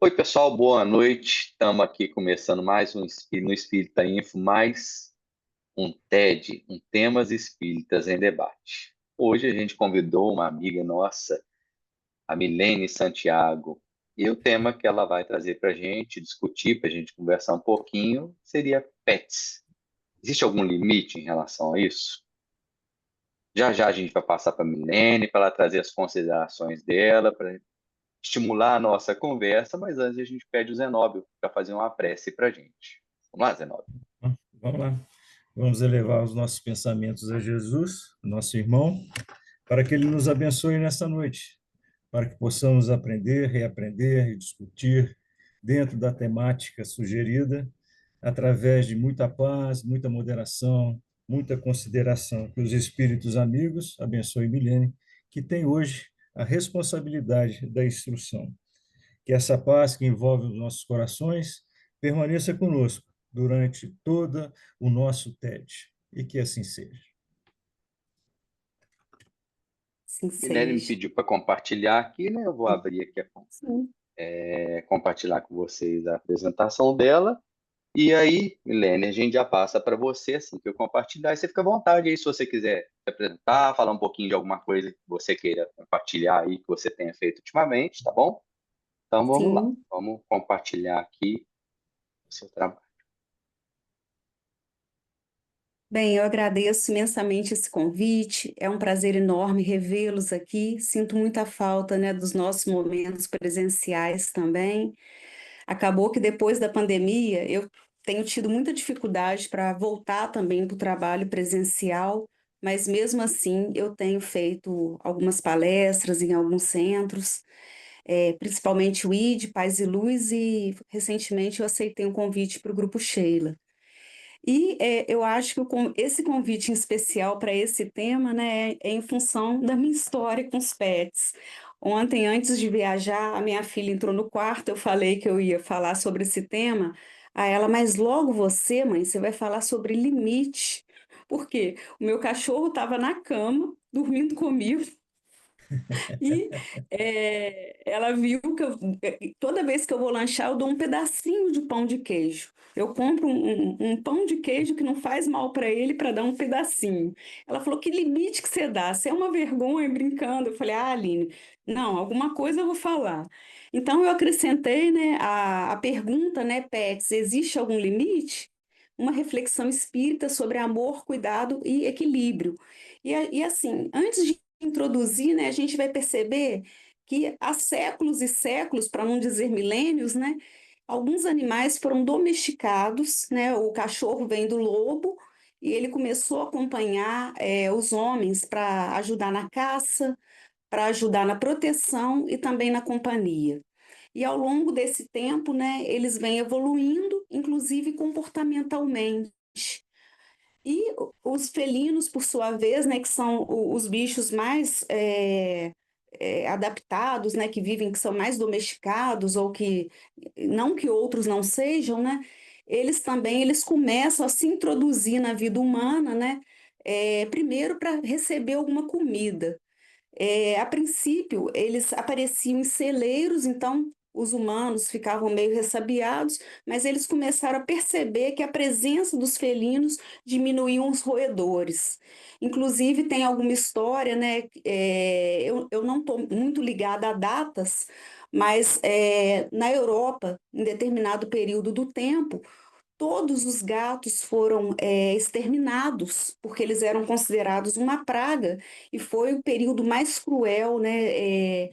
Oi, pessoal, boa noite. Estamos aqui começando mais no Espírita Info, mais um TED, um Temas Espíritas em Debate. Hoje a gente convidou uma amiga nossa, a Milene Santiago, e o tema que ela vai trazer para a gente, discutir, para a gente conversar um pouquinho, seria pets. Existe algum limite em relação a isso? Já já a gente vai passar para a Milene, para ela trazer as considerações dela, para estimular a nossa conversa, mas antes a gente pede o Zenóbio para fazer uma prece para a gente. Vamos lá, Zenóbio. Vamos lá. Vamos elevar os nossos pensamentos a Jesus, nosso irmão, para que ele nos abençoe nesta noite, para que possamos aprender, reaprender e discutir dentro da temática sugerida, através de muita paz, muita moderação, muita consideração. Que os espíritos amigos abençoem Milene, que tem hoje a responsabilidade da instrução. Que essa paz que envolve os nossos corações permaneça conosco durante todo o nosso TED. E que assim seja. Assim Milene me seja. pediu para compartilhar aqui, né? Eu vou abrir aqui, Sim. compartilhar com vocês a apresentação dela. E aí, Milene, a gente já passa para você, assim que eu compartilhar, e você fica à vontade aí, se você quiser se apresentar, falar um pouquinho de alguma coisa que você queira compartilhar aí, que você tenha feito ultimamente, tá bom? Então vamos lá, Sim. vamos compartilhar aqui o seu trabalho. Bem, eu agradeço imensamente esse convite. É um prazer enorme revê-los aqui. Sinto muita falta, né, dos nossos momentos presenciais também. Acabou que depois da pandemia eu tenho tido muita dificuldade para voltar também para o trabalho presencial, mas mesmo assim eu tenho feito algumas palestras em alguns centros, principalmente o ID, Paz e Luz, e recentemente eu aceitei um convite para o Grupo Sheila. E eu acho que esse convite em especial para esse tema, né, é em função da minha história com os pets. Ontem, antes de viajar, a minha filha entrou no quarto, eu falei que eu ia falar sobre esse tema. A ela, mas logo você, mãe, você vai falar sobre limite. Por quê? O meu cachorro estava na cama, dormindo comigo, e ela viu que toda vez que eu vou lanchar, eu dou um pedacinho de pão de queijo. Eu compro um pão de queijo que não faz mal para ele para dar um pedacinho. Ela falou: que limite que você dá? Você é uma vergonha brincando. Eu falei: ah, Aline, não, alguma coisa eu vou falar. Então eu acrescentei, né, a pergunta, né, Pets, existe algum limite? Uma reflexão espírita sobre amor, cuidado e equilíbrio. E assim, antes de introduzir, né, a gente vai perceber que há séculos e séculos, para não dizer milênios, né, alguns animais foram domesticados, né, o cachorro vem do lobo e ele começou a acompanhar os homens para ajudar na caça, para ajudar na proteção e também na companhia. E ao longo desse tempo, né, eles vêm evoluindo, inclusive comportamentalmente. E os felinos, por sua vez, né, que são os bichos mais adaptados, né, que vivem, que são mais domesticados, ou que, não que outros não sejam, né, eles também, eles começam a se introduzir na vida humana, né, primeiro para receber alguma comida. A princípio, eles apareciam em celeiros, então os humanos ficavam meio ressabiados, mas eles começaram a perceber que a presença dos felinos diminuiu os roedores. Inclusive, tem alguma história, né? Eu não estou muito ligada a datas, mas na Europa, em determinado período do tempo, todos os gatos foram exterminados, porque eles eram considerados uma praga, e foi o período mais cruel, né,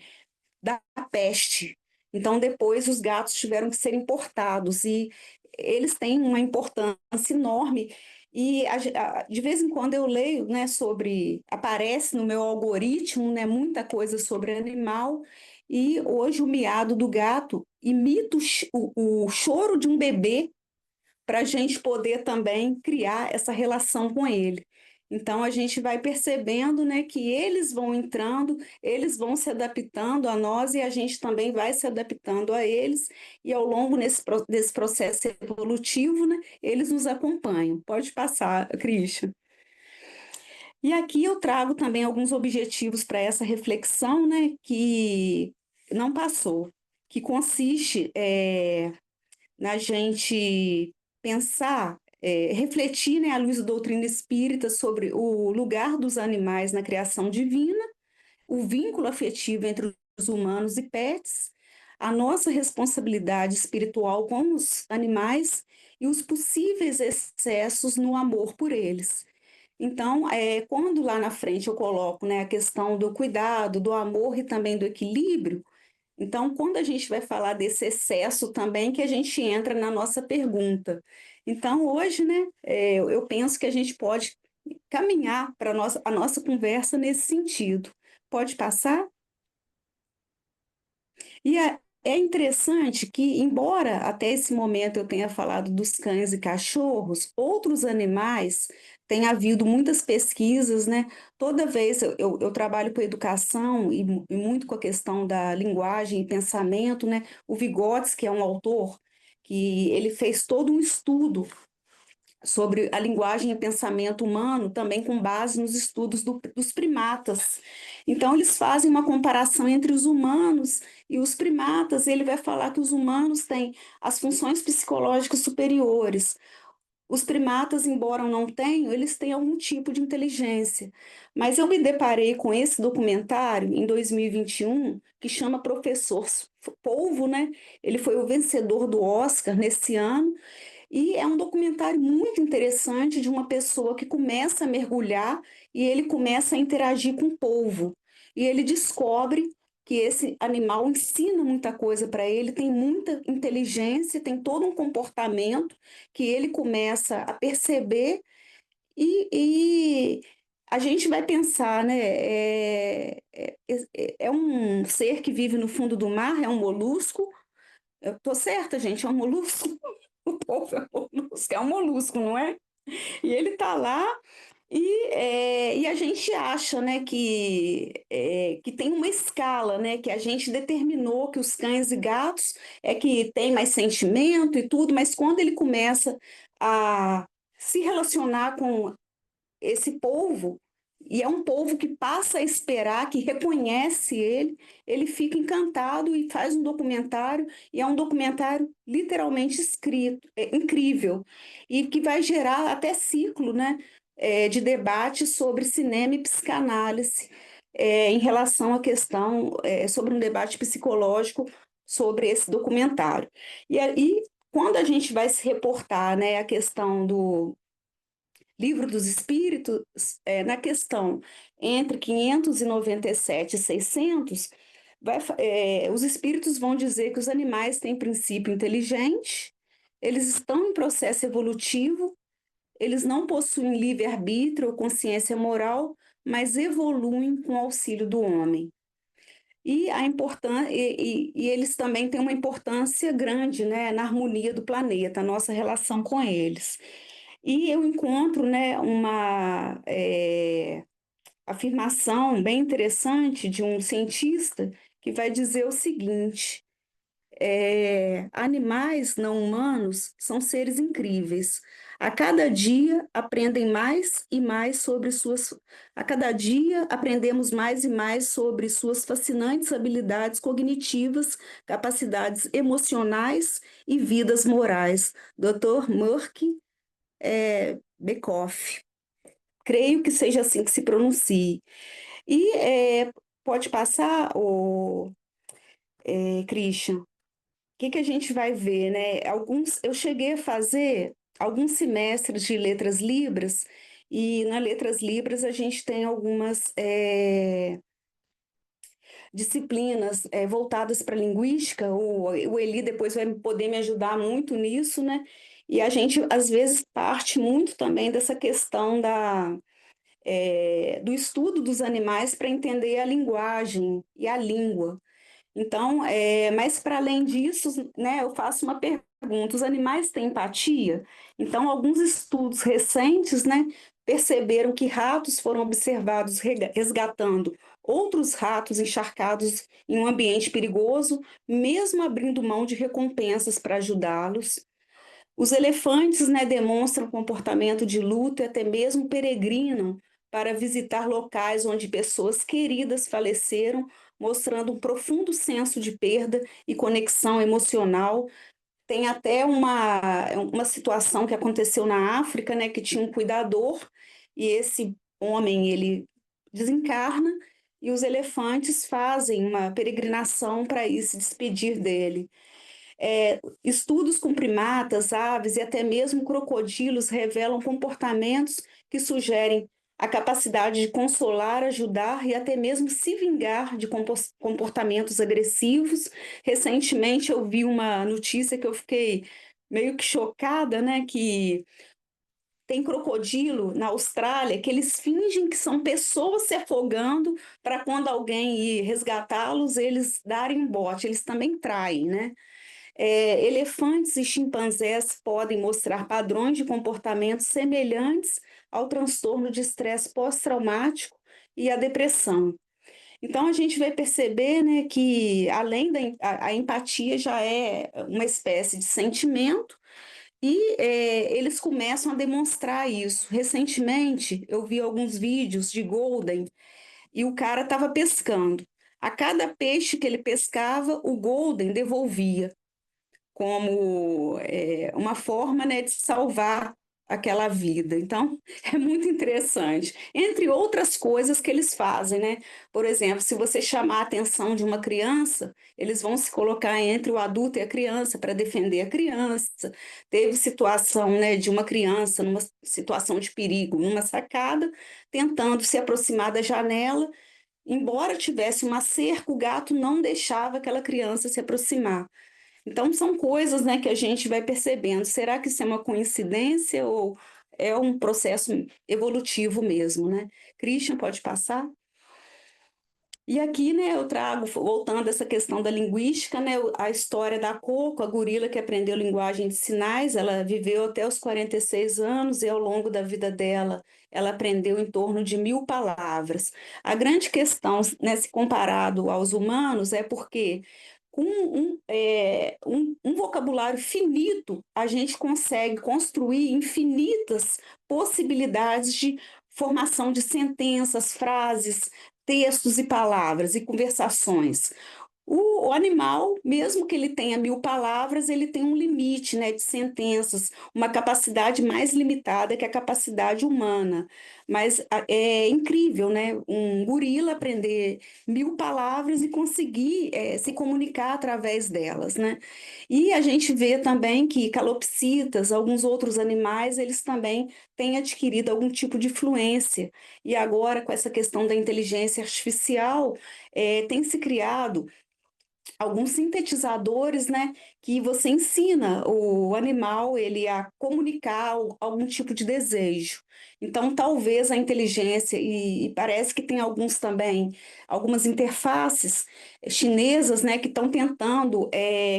da peste. Então, depois, os gatos tiveram que ser importados, e eles têm uma importância enorme. E de vez em quando eu leio, né, sobre, aparece no meu algoritmo, né, muita coisa sobre animal, e hoje o miado do gato imita o choro de um bebê para a gente poder também criar essa relação com ele. Então a gente vai percebendo, né, que eles vão entrando, eles vão se adaptando a nós e a gente também vai se adaptando a eles, e ao longo desse processo evolutivo, né, eles nos acompanham. Pode passar, Christian. E aqui eu trago também alguns objetivos para essa reflexão, né, que não passou. que consiste na gente pensar, refletir, né, à luz da doutrina espírita sobre o lugar dos animais na criação divina, o vínculo afetivo entre os humanos e pets, a nossa responsabilidade espiritual com os animais e os possíveis excessos no amor por eles. Então, quando lá na frente eu coloco, né, a questão do cuidado, do amor e também do equilíbrio, então, quando a gente vai falar desse excesso também, que a gente entra na nossa pergunta. Então, hoje, né, eu penso que a gente pode caminhar para a nossa conversa nesse sentido. Pode passar? E é interessante que, embora até esse momento eu tenha falado dos cães e cachorros, outros animais, tem havido muitas pesquisas, né? Toda vez eu trabalho com educação e muito com a questão da linguagem e pensamento, né? O Vygotsky é um autor que ele fez todo um estudo sobre a linguagem e pensamento humano, também com base nos estudos dos primatas. Então, eles fazem uma comparação entre os humanos e os primatas, e ele vai falar que os humanos têm as funções psicológicas superiores. Os primatas, embora não tenham, eles têm algum tipo de inteligência. Mas eu me deparei com esse documentário em 2021, que chama Professor Polvo, né? Ele foi o vencedor do Oscar nesse ano, e é um documentário muito interessante de uma pessoa que começa a mergulhar e ele começa a interagir com o polvo. E ele descobre que esse animal ensina muita coisa para ele, tem muita inteligência, tem todo um comportamento que ele começa a perceber e a gente vai pensar, né? É um ser que vive no fundo do mar, é um molusco. Eu estou certa, gente, é um molusco. O polvo é um molusco, é um molusco, não é? E ele está lá e a gente acha, né, que tem uma escala, né, que a gente determinou que os cães e gatos é que tem mais sentimento e tudo, mas quando ele começa a se relacionar com esse povo, e é um povo que passa a esperar, que reconhece ele fica encantado e faz um documentário, e é um documentário literalmente escrito, incrível, e que vai gerar até ciclo, né, de debate sobre cinema e psicanálise, em relação à questão, sobre um debate psicológico sobre esse documentário. E aí, quando a gente vai se reportar, né, a questão do Livro dos Espíritos, na questão entre 597 e 600, os espíritos vão dizer que os animais têm princípio inteligente, eles estão em processo evolutivo, eles não possuem livre-arbítrio ou consciência moral, mas evoluem com o auxílio do homem. E eles também têm uma importância grande, né, na harmonia do planeta, a nossa relação com eles. E eu encontro, né, uma afirmação bem interessante de um cientista que vai dizer o seguinte: animais não humanos são seres incríveis. A cada dia aprendem mais e mais sobre suas. A cada dia aprendemos mais e mais sobre suas fascinantes habilidades cognitivas, capacidades emocionais e vidas morais. Dr. Murky Bekoff. Creio que seja assim que se pronuncie. E pode passar, Christian, o que a gente vai ver, né? Eu cheguei a fazer alguns semestres de letras libras, e na letras libras a gente tem algumas disciplinas voltadas para linguística. O Eli depois vai poder me ajudar muito nisso, né? E a gente, às vezes, parte muito também dessa questão do estudo dos animais para entender a linguagem e a língua. Então, mas para além disso, né, eu faço uma pergunta: os animais têm empatia? Então, alguns estudos recentes, né, perceberam que ratos foram observados resgatando outros ratos encharcados em um ambiente perigoso, mesmo abrindo mão de recompensas para ajudá-los. Os elefantes, né, demonstram comportamento de luta e até mesmo peregrinam para visitar locais onde pessoas queridas faleceram mostrando um profundo senso de perda e conexão emocional. Tem até uma situação que aconteceu na África, né, que tinha um cuidador, e esse homem, ele desencarna, e os elefantes fazem uma peregrinação para ir se despedir dele. Estudos com primatas, aves e até mesmo crocodilos revelam comportamentos que sugerem a capacidade de consolar, ajudar e até mesmo se vingar de comportamentos agressivos. Recentemente eu vi uma notícia que eu fiquei meio que chocada, né? Que tem crocodilo na Austrália que eles fingem que são pessoas se afogando para quando alguém ir resgatá-los, eles darem um bote. Eles também traem, né? Elefantes e chimpanzés podem mostrar padrões de comportamento semelhantes ao transtorno de estresse pós-traumático e à depressão. Então, a gente vai perceber, né, que além da a empatia já é uma espécie de sentimento e eles começam a demonstrar isso. Recentemente, eu vi alguns vídeos de Golden e o cara estava pescando. A cada peixe que ele pescava, o Golden devolvia como uma forma, né, de salvar aquela vida. Então, é muito interessante. Entre outras coisas que eles fazem, né? Por exemplo, se você chamar a atenção de uma criança, eles vão se colocar entre o adulto e a criança para defender a criança. Teve situação, né, de uma criança numa situação de perigo, numa sacada, tentando se aproximar da janela. Embora tivesse uma cerca, o gato não deixava aquela criança se aproximar. Então, são coisas, né, que a gente vai percebendo. Será que isso é uma coincidência ou é um processo evolutivo mesmo, né? Christian, pode passar? E aqui, né, eu trago, voltando a essa questão da linguística, né, a história da Coco, a gorila que aprendeu linguagem de sinais. Ela viveu até os 46 anos e ao longo da vida dela, ela aprendeu em torno de 1.000 palavras. A grande questão, né, se comparado aos humanos, é porque com um vocabulário finito, a gente consegue construir infinitas possibilidades de formação de sentenças, frases, textos e palavras e conversações. O animal, mesmo que ele tenha 1.000 palavras, ele tem um limite, né, de sentenças, uma capacidade mais limitada que a capacidade humana. Mas é incrível, né? Um gorila aprender 1.000 palavras e conseguir se comunicar através delas, né? E a gente vê também que calopsitas, alguns outros animais, eles também têm adquirido algum tipo de fluência. E agora, com essa questão da inteligência artificial, tem se criado alguns sintetizadores, né, que você ensina o animal ele a comunicar algum tipo de desejo. Então, talvez a inteligência, e parece que tem alguns também, algumas interfaces chinesas, né, que estão tentando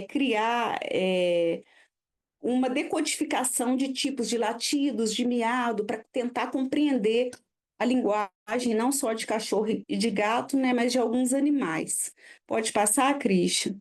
criar uma decodificação de tipos de latidos, de miado, para tentar compreender a linguagem não só de cachorro e de gato, né, mas de alguns animais. Pode passar, Christian?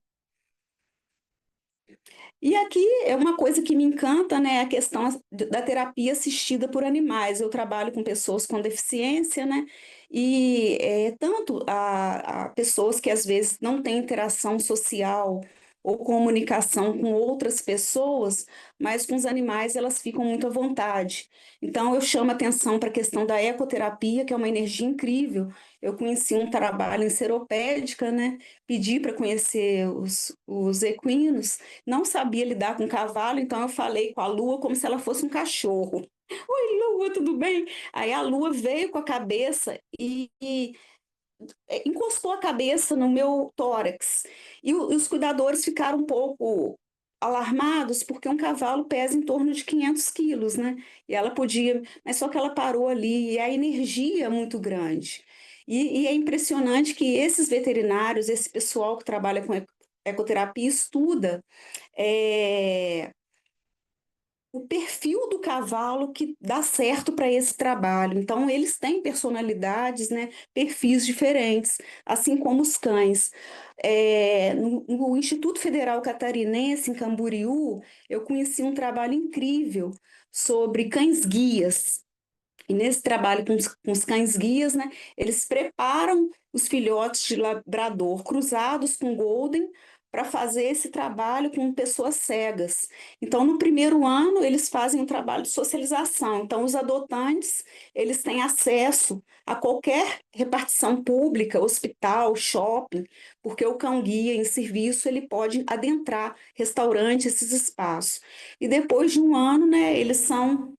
E aqui é uma coisa que me encanta, né, a questão da terapia assistida por animais. Eu trabalho com pessoas com deficiência, né, e tanto a pessoas que às vezes não têm interação social ou comunicação com outras pessoas, mas com os animais elas ficam muito à vontade. Então eu chamo atenção para a questão da ecoterapia, que é uma energia incrível. Eu conheci um trabalho em seropédica, né, pedi para conhecer os equinos, não sabia lidar com cavalo, então eu falei com a Lua como se ela fosse um cachorro. Oi, Lua, tudo bem? Aí a Lua veio com a cabeça e encostou a cabeça no meu tórax. E os cuidadores ficaram um pouco alarmados, porque um cavalo pesa em torno de 500 quilos, né? E ela podia, mas só que ela parou ali, e a energia é muito grande. E é impressionante que esses veterinários, esse pessoal que trabalha com ecoterapia, estuda é, o perfil do cavalo que dá certo para esse trabalho. Então, eles têm personalidades, né, perfis diferentes, assim como os cães. No Instituto Federal Catarinense, em Camboriú, eu conheci um trabalho incrível sobre cães-guias. E nesse trabalho com os cães-guias, né, eles preparam os filhotes de labrador cruzados com golden para fazer esse trabalho com pessoas cegas. Então, no primeiro ano, eles fazem um trabalho de socialização. Então, os adotantes, eles têm acesso a qualquer repartição pública, hospital, shopping, porque o cão-guia em serviço, ele pode adentrar restaurantes, esses espaços. E depois de um ano, né, eles são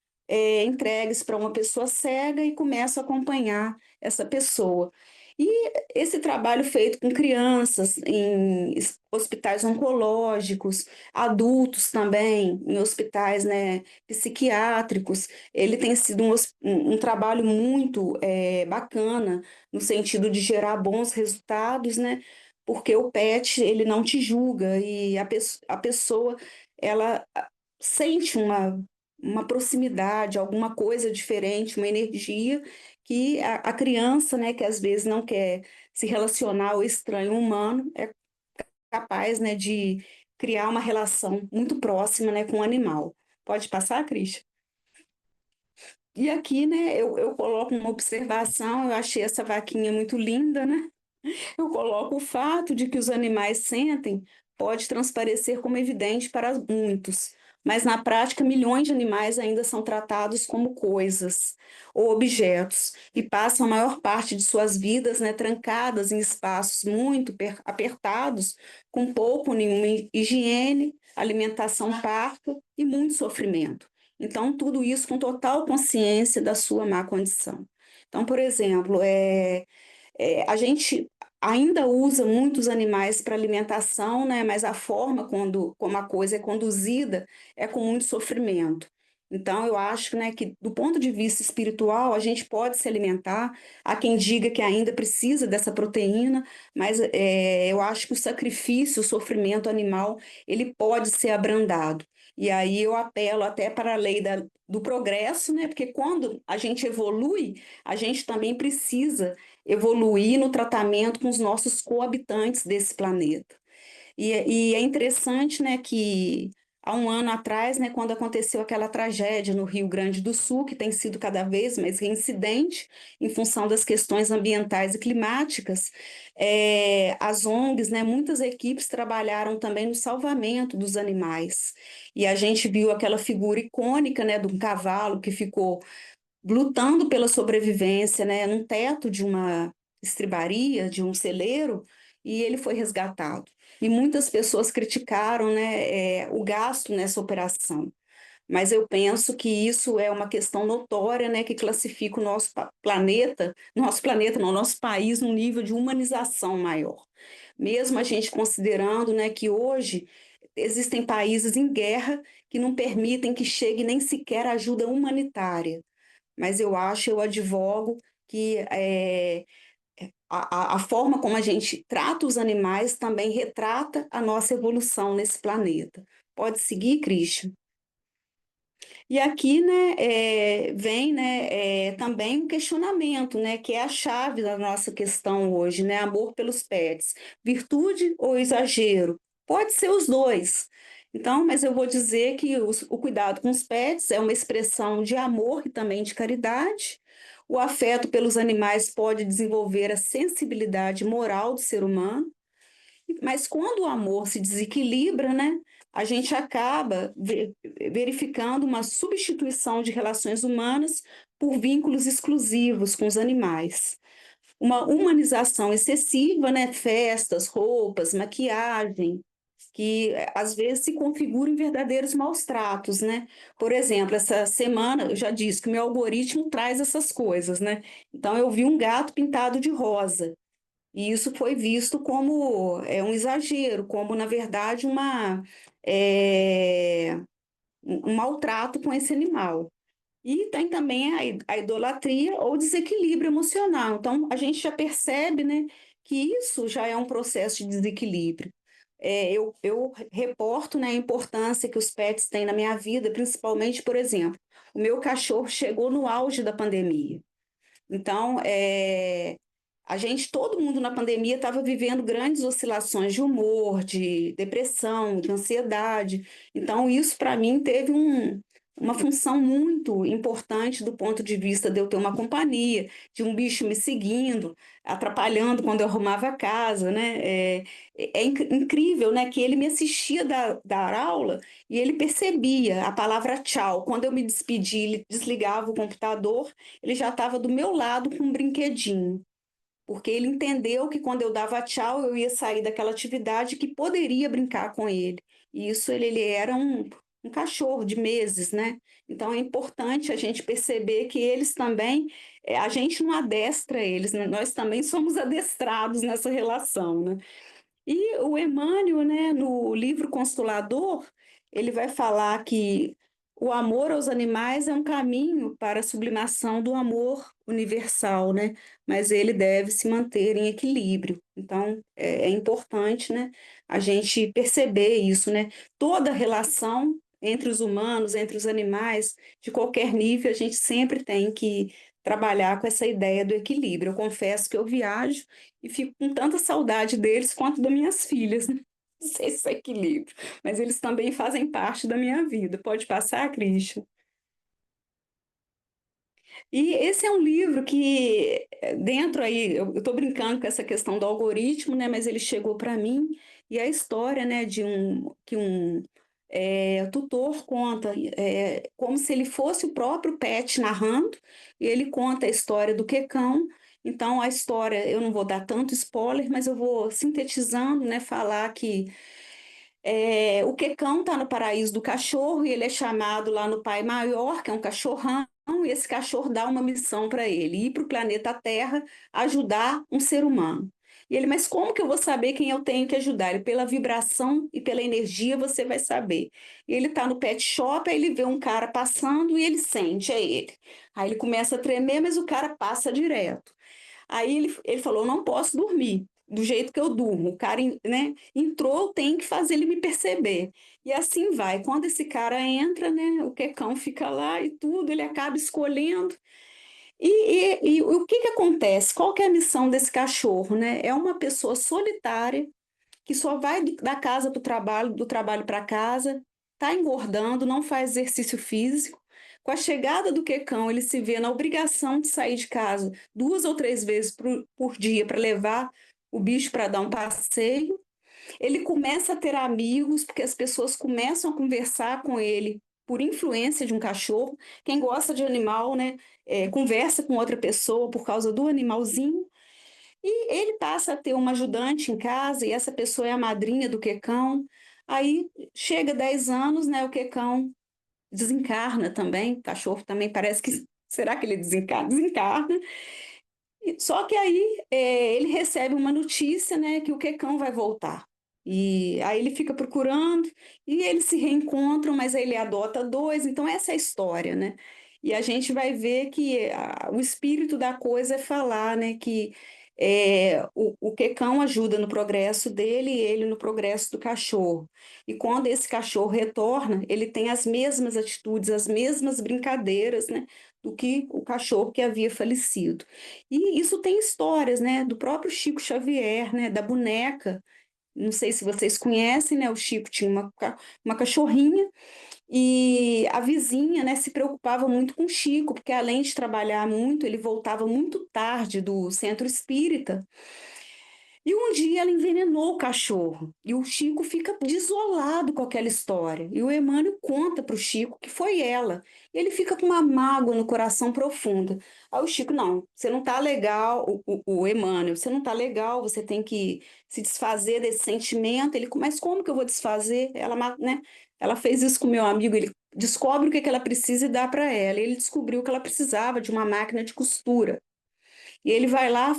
entregues para uma pessoa cega e começam a acompanhar essa pessoa. E esse trabalho feito com crianças em hospitais oncológicos, adultos também, em hospitais, né, psiquiátricos, ele tem sido um trabalho muito bacana, no sentido de gerar bons resultados, né, porque o PET, ele não te julga e a pessoa, ela sente uma proximidade, alguma coisa diferente, uma energia que a criança, né, que às vezes não quer se relacionar ao estranho humano, é capaz, né, de criar uma relação muito próxima, né, com o animal. Pode passar, Cris? E aqui, né, eu coloco uma observação, eu achei essa vaquinha muito linda, né? Eu coloco o fato de que os animais sentem pode transparecer como evidente para muitos, mas na prática milhões de animais ainda são tratados como coisas ou objetos e passam a maior parte de suas vidas, né, trancadas em espaços muito apertados, com pouco ou nenhuma higiene, alimentação parca e muito sofrimento. Então, tudo isso com total consciência da sua má condição. Então, por exemplo, a gente ainda usa muitos animais para alimentação, né? Mas a forma como a coisa é conduzida é com muito sofrimento. Então, eu acho, né, que do ponto de vista espiritual, a gente pode se alimentar. Há quem diga que ainda precisa dessa proteína, mas eu acho que o sacrifício, o sofrimento animal, ele pode ser abrandado. E aí eu apelo até para a lei do progresso, né? Porque quando a gente evolui, a gente também precisa evoluir no tratamento com os nossos coabitantes desse planeta. E é interessante, né, que há um ano atrás, né, quando aconteceu aquela tragédia no Rio Grande do Sul, que tem sido cada vez mais reincidente em função das questões ambientais e climáticas, as ONGs, né, muitas equipes trabalharam também no salvamento dos animais. E a gente viu aquela figura icônica, né, de um cavalo que ficou lutando pela sobrevivência, né, num teto de uma estribaria, de um celeiro, e ele foi resgatado. E muitas pessoas criticaram, né, o gasto nessa operação. Mas eu penso que isso é uma questão notória, né, que classifica o nosso planeta, não, nosso país, num nível de humanização maior. Mesmo a gente considerando, né, que hoje existem países em guerra que não permitem que chegue nem sequer ajuda humanitária, mas eu advogo que a forma como a gente trata os animais também retrata a nossa evolução nesse planeta. Pode seguir, Christian? E aqui, né, vem, né, também um questionamento, né, que é a chave da nossa questão hoje, né, amor pelos pets, virtude ou exagero? Pode ser os dois. Então, mas eu vou dizer que o cuidado com os pets é uma expressão de amor e também de caridade. O afeto pelos animais pode desenvolver a sensibilidade moral do ser humano, mas quando o amor se desequilibra, né, a gente acaba verificando uma substituição de relações humanas por vínculos exclusivos com os animais. Uma humanização excessiva, né, festas, roupas, maquiagem, que às vezes se configuram em verdadeiros maus tratos, né? Por exemplo, essa semana eu já disse que o meu algoritmo traz essas coisas, né? Então eu vi um gato pintado de rosa. E isso foi visto como um exagero, como, na verdade, é, um maltrato com esse animal. E tem também a idolatria ou desequilíbrio emocional. Então, a gente já percebe, né, que isso já é um processo de desequilíbrio. Eu reporto, né, a importância que os pets têm na minha vida, principalmente, por exemplo, o meu cachorro chegou no auge da pandemia. Então, todo mundo na pandemia estava vivendo grandes oscilações de humor, de depressão, de ansiedade. Então, isso para mim uma função muito importante do ponto de vista de eu ter uma companhia, de um bicho me seguindo, atrapalhando quando eu arrumava a casa, né? Incrível, né, que ele me assistia dar aula e ele percebia a palavra tchau. Quando eu me despedia, ele desligava o computador, ele já estava do meu lado com um brinquedinho, porque ele entendeu que quando eu dava tchau, eu ia sair daquela atividade que poderia brincar com ele. E isso ele era um cachorro de meses, né? Então é importante a gente perceber que eles também, a gente não adestra eles, né? Nós também somos adestrados nessa relação, né? E o Emmanuel, né, no livro Consolador, ele vai falar que o amor aos animais é um caminho para a sublimação do amor universal, né? Mas ele deve se manter em equilíbrio. Então, é importante, né, a gente perceber isso, né? Toda relação entre os humanos, entre os animais, de qualquer nível, a gente sempre tem que trabalhar com essa ideia do equilíbrio. Eu confesso que eu viajo e fico com tanta saudade deles quanto das minhas filhas, né? Não sei se é equilíbrio, mas eles também fazem parte da minha vida. Pode passar, Christian? E esse é um livro que, dentro aí, eu estou brincando com essa questão do algoritmo, né? Mas ele chegou para mim e a história, né, de tutor conta, como se ele fosse o próprio Pet narrando, e ele conta a história do Quecão. Então, a história, eu não vou dar tanto spoiler, mas eu vou sintetizando, né, falar que o Quecão está no paraíso do cachorro e ele é chamado lá no Pai Maior, que é um cachorrão, e esse cachorro dá uma missão para ele, ir para o planeta Terra ajudar um ser humano. E ele, mas como que eu vou saber quem eu tenho que ajudar? Ele, pela vibração e pela energia você vai saber. E ele está no pet shop, aí ele vê um cara passando e ele sente, é ele. Aí ele começa a tremer, mas o cara passa direto. Aí ele falou: não posso dormir do jeito que eu durmo. O cara, né, entrou, tem que fazer ele me perceber. E assim vai. Quando esse cara entra, né, o Quecão fica lá e tudo, ele acaba escolhendo. E o que que acontece? Qual que é a missão desse cachorro, né? É uma pessoa solitária que só vai da casa para o trabalho, do trabalho para casa, está engordando, não faz exercício físico. Com a chegada do Quecão, ele se vê na obrigação de sair de casa 2 ou 3 vezes por dia para levar o bicho para dar um passeio. Ele começa a ter amigos, porque as pessoas começam a conversar com ele por influência de um cachorro. Quem gosta de animal, né, conversa com outra pessoa por causa do animalzinho. E ele passa a ter uma ajudante em casa, e essa pessoa é a madrinha do Quecão. Aí chega 10 anos, né? O Quecão desencarna também. O cachorro também parece que. Será que ele desencarna? Desencarna. Só que aí ele recebe uma notícia, né, que o Quecão vai voltar. E aí ele fica procurando e eles se reencontram, mas aí ele adota dois. Então essa é a história, né? E a gente vai ver que o espírito da coisa é falar, né, que o Quecão ajuda no progresso dele e ele no progresso do cachorro. E quando esse cachorro retorna, ele tem as mesmas atitudes, as mesmas brincadeiras, né, do que o cachorro que havia falecido. E isso tem histórias, né, do próprio Chico Xavier, né, da boneca. Não sei se vocês conhecem, né? O Chico tinha uma cachorrinha e a vizinha, né, se preocupava muito com o Chico, porque além de trabalhar muito, ele voltava muito tarde do centro espírita. E um dia ela envenenou o cachorro e o Chico fica desolado com aquela história. E o Emmanuel conta para o Chico que foi ela. E ele fica com uma mágoa no coração profunda. Aí o Chico: não, você não está legal, o Emmanuel, você não está legal, você tem que se desfazer desse sentimento. Ele: mas como que eu vou desfazer? Ela, né, ela fez isso com o meu amigo, ele descobre o que que ela precisa e dá para ela. E ele descobriu que ela precisava de uma máquina de costura. E ele vai lá,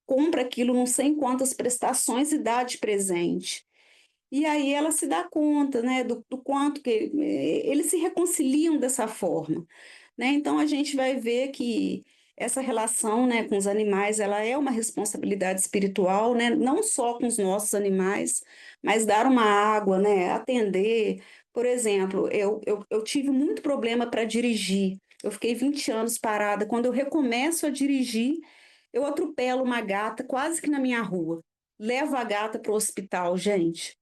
compra aquilo, não sei em quantas prestações e dá de presente. E aí ela se dá conta, né, do quanto que eles se reconciliam dessa forma, né? Então a gente vai ver que essa relação, né, com os animais, ela é uma responsabilidade espiritual, né? Não só com os nossos animais, mas dar uma água, né, atender. Por exemplo, eu tive muito problema para dirigir. Eu fiquei 20 anos parada. Quando eu recomeço a dirigir, eu atropelo uma gata quase que na minha rua. Levo a gata para o hospital, gente.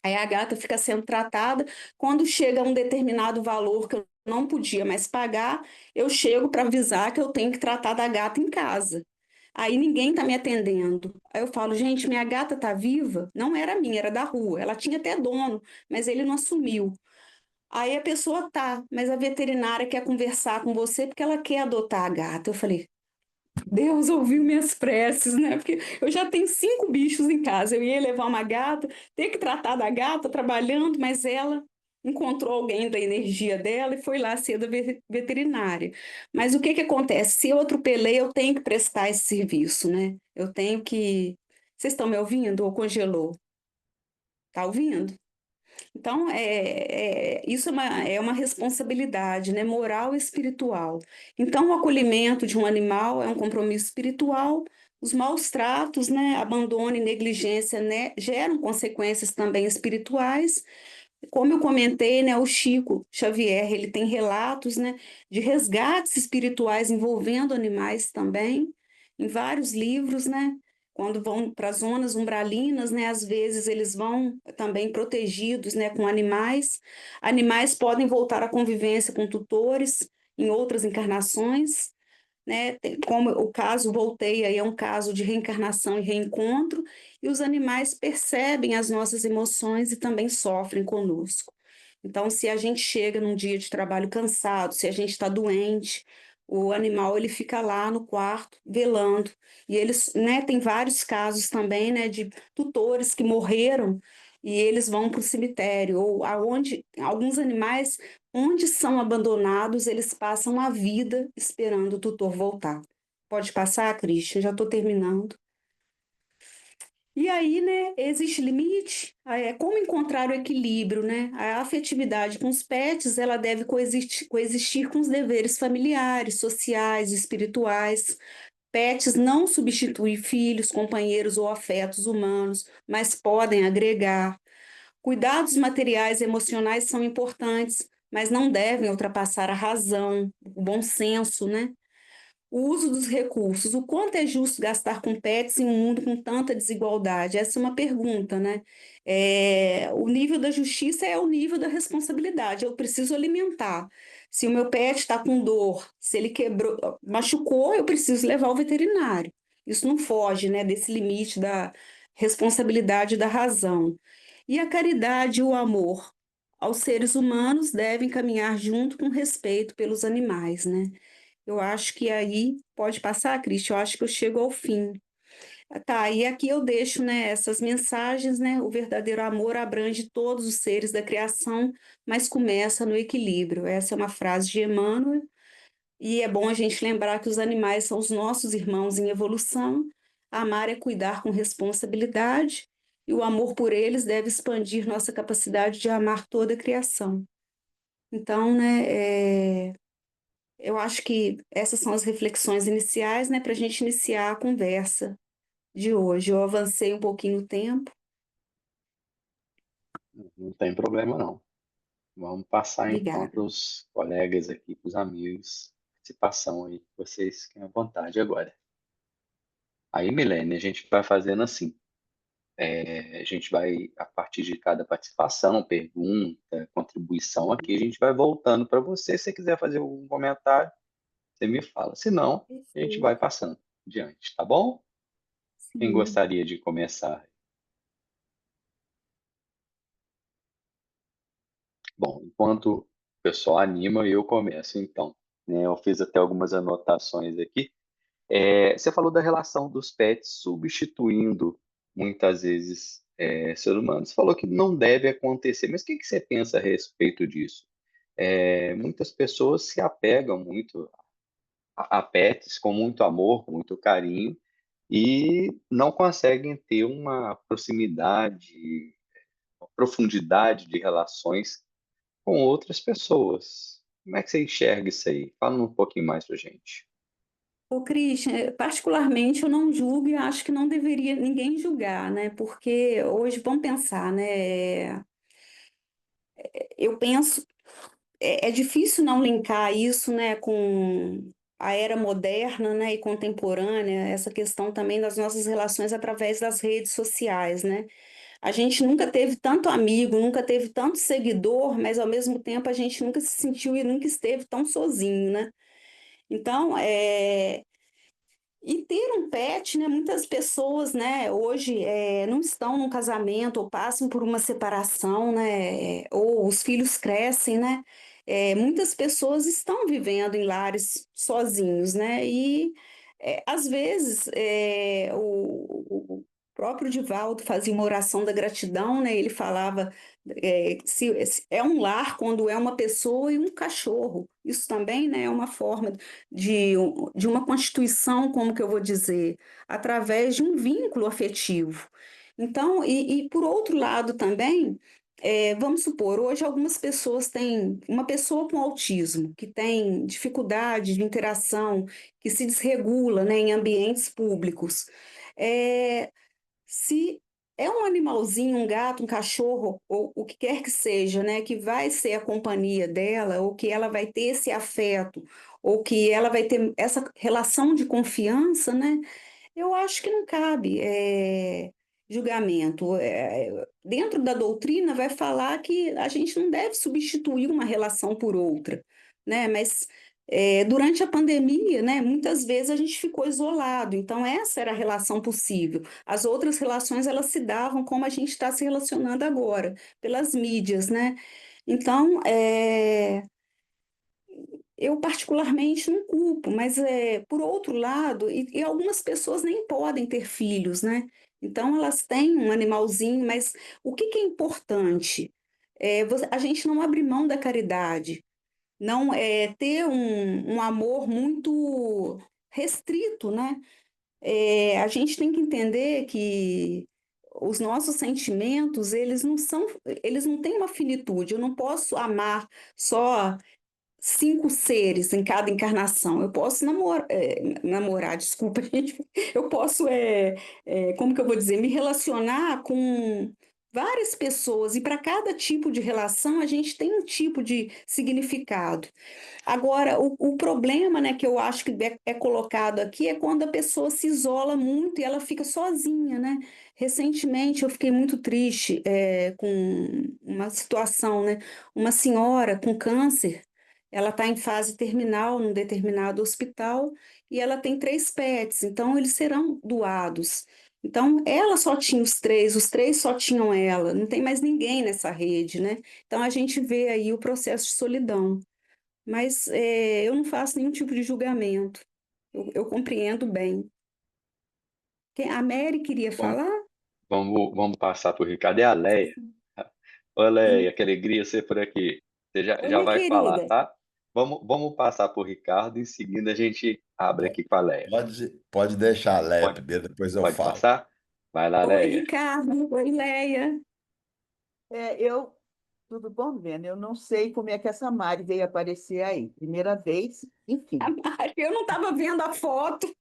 Aí a gata fica sendo tratada. Quando chega a um determinado valor que eu não podia mais pagar, eu chego para avisar que eu tenho que tratar da gata em casa. Aí ninguém está me atendendo. Aí eu falo, gente, minha gata está viva? Não era minha, era da rua. Ela tinha até dono, mas ele não assumiu. Aí a pessoa tá, mas a veterinária quer conversar com você porque ela quer adotar a gata. Eu falei, Deus ouviu minhas preces, né? Porque eu já tenho 5 bichos em casa. Eu ia levar uma gata, ter que tratar da gata trabalhando, mas ela encontrou alguém da energia dela e foi lá ser da veterinária. Mas o que que acontece? Se eu atropelei, eu tenho que prestar esse serviço, né? Eu tenho que. Vocês estão me ouvindo ou congelou? Tá ouvindo? Então, isso é uma responsabilidade, né, moral e espiritual. Então, o acolhimento de um animal é um compromisso espiritual. Os maus tratos, né, abandono e negligência, né, geram consequências também espirituais. Como eu comentei, né, o Chico Xavier, ele tem relatos, né, de resgates espirituais envolvendo animais também, em vários livros, né? Quando vão para as zonas umbralinas, né, às vezes eles vão também protegidos, né, com animais. Animais podem voltar à convivência com tutores em outras encarnações, né? Como o caso voltei aí é um caso de reencarnação e reencontro, e os animais percebem as nossas emoções e também sofrem conosco. Então, se a gente chega num dia de trabalho cansado, se a gente está doente, o animal ele fica lá no quarto velando. E eles, né, tem vários casos também, né, de tutores que morreram e eles vão para o cemitério ou aonde alguns animais onde são abandonados, eles passam a vida esperando o tutor voltar. Pode passar, Christian? Já estou terminando. E aí, né, existe limite? Como encontrar o equilíbrio, né? A afetividade com os pets, ela deve coexistir com os deveres familiares, sociais, espirituais. Pets não substituem filhos, companheiros ou afetos humanos, mas podem agregar. Cuidados materiais e emocionais são importantes, mas não devem ultrapassar a razão, o bom senso, né? O uso dos recursos. O quanto é justo gastar com pets em um mundo com tanta desigualdade? Essa é uma pergunta, né? O nível da justiça é o nível da responsabilidade. Eu preciso alimentar. Se o meu pet está com dor, se ele quebrou, machucou, eu preciso levar ao veterinário. Isso não foge, né, desse limite da responsabilidade da razão. E a caridade e o amor aos seres humanos devem caminhar junto com respeito pelos animais, né? Eu acho que aí pode passar, Cristian, eu acho que eu chego ao fim. Tá, e aqui eu deixo, né, essas mensagens, né? O verdadeiro amor abrange todos os seres da criação, mas começa no equilíbrio. Essa é uma frase de Emmanuel, e é bom a gente lembrar que os animais são os nossos irmãos em evolução. Amar é cuidar com responsabilidade, e o amor por eles deve expandir nossa capacidade de amar toda a criação. Então, né, eu acho que essas são as reflexões iniciais, né, para a gente iniciar a conversa de hoje. Eu avancei um pouquinho o tempo. Não tem problema, não. Vamos passar então Obrigada. para os colegas aqui, para os amigos, participação aí, que vocês fiquem à vontade agora. Aí, Milene, a gente vai fazendo assim. A gente vai, a partir de cada participação, pergunta, contribuição aqui, a gente vai voltando para você. Se você quiser fazer algum comentário, você me fala. Se não, a gente vai Perfeito. passando adiante, tá bom? Quem Sim. gostaria de começar? Bom, enquanto o pessoal anima, eu começo então. Né? Eu fiz até algumas anotações aqui. Você falou da relação dos pets substituindo muitas vezes ser humano. Você falou que não deve acontecer, mas o que que você pensa a respeito disso? Muitas pessoas se apegam muito a pets com muito amor, com muito carinho, e não conseguem ter uma proximidade, uma profundidade de relações com outras pessoas. Como é que você enxerga isso aí? Fala um pouquinho mais pra gente. O Christian, particularmente eu não julgo e acho que não deveria ninguém julgar, né? Porque hoje, vamos pensar, né? Eu penso, é difícil não linkar isso, né, com a era moderna, né, e contemporânea, essa questão também das nossas relações através das redes sociais, né? A gente nunca teve tanto amigo, nunca teve tanto seguidor, mas ao mesmo tempo a gente nunca se sentiu e nunca esteve tão sozinho, né? Então, e ter um pet, né? Muitas pessoas, né, hoje não estão num casamento ou passam por uma separação, né? Ou os filhos crescem, né? Muitas pessoas estão vivendo em lares sozinhos, né? E às vezes o próprio Divaldo fazia uma oração da gratidão, né? Ele falava se é um lar quando é uma pessoa e um cachorro. Isso também, né, é uma forma de uma constituição, como que eu vou dizer, através de um vínculo afetivo. Então, e por outro lado também, vamos supor, hoje algumas pessoas têm, uma pessoa com autismo, que tem dificuldade de interação, que se desregula, né, em ambientes públicos. É, Se é um animalzinho, um gato, um cachorro, ou o que quer que seja, né, que vai ser a companhia dela, ou que ela vai ter esse afeto, ou que ela vai ter essa relação de confiança, né, eu acho que não cabe julgamento. Dentro da doutrina vai falar que a gente não deve substituir uma relação por outra, né? Mas durante a pandemia, né, muitas vezes a gente ficou isolado. Então essa era a relação possível. As outras relações elas se davam como a gente está se relacionando agora, pelas mídias, né? Então, eu particularmente não culpo, mas por outro lado, e algumas pessoas nem podem ter filhos, né? Então elas têm um animalzinho, mas o que que é importante? A gente não abrir mão da caridade, não ter um amor muito restrito, né? A gente tem que entender que os nossos sentimentos, eles não têm uma finitude. Eu não posso amar só 5 seres em cada encarnação. Eu posso namorar, desculpa, gente. Eu posso, como que eu vou dizer, me relacionar com várias pessoas, e para cada tipo de relação a gente tem um tipo de significado. Agora, o problema, né, que eu acho que é colocado aqui é quando a pessoa se isola muito e ela fica sozinha, né? Recentemente eu fiquei muito triste com uma situação, né? Uma senhora com câncer, ela está em fase terminal num determinado hospital e ela tem 3 pets, então eles serão doados. Então, ela só tinha os três só tinham ela, não tem mais ninguém nessa rede, né? Então, a gente vê aí o processo de solidão. Mas eu não faço nenhum tipo de julgamento. Eu compreendo bem. A Mary queria Vamos, falar? vamos passar por Ricardo. É a Leia. Ô, Leia, que alegria ser por aqui. Você Oi, já minha vai falar, querida. tá? Vamos passar por Ricardo, em seguida a gente abre aqui com a Leia. Pode deixar a Leia Pode, primeiro, depois eu pode falo. passar? Vai lá, Oi, Leia. Ricardo. Oi, Leia. Eu, tudo bom, Vendo? Eu não sei como é que essa Mari veio aparecer aí. Primeira vez, A enfim. Mari, eu não estava vendo a foto.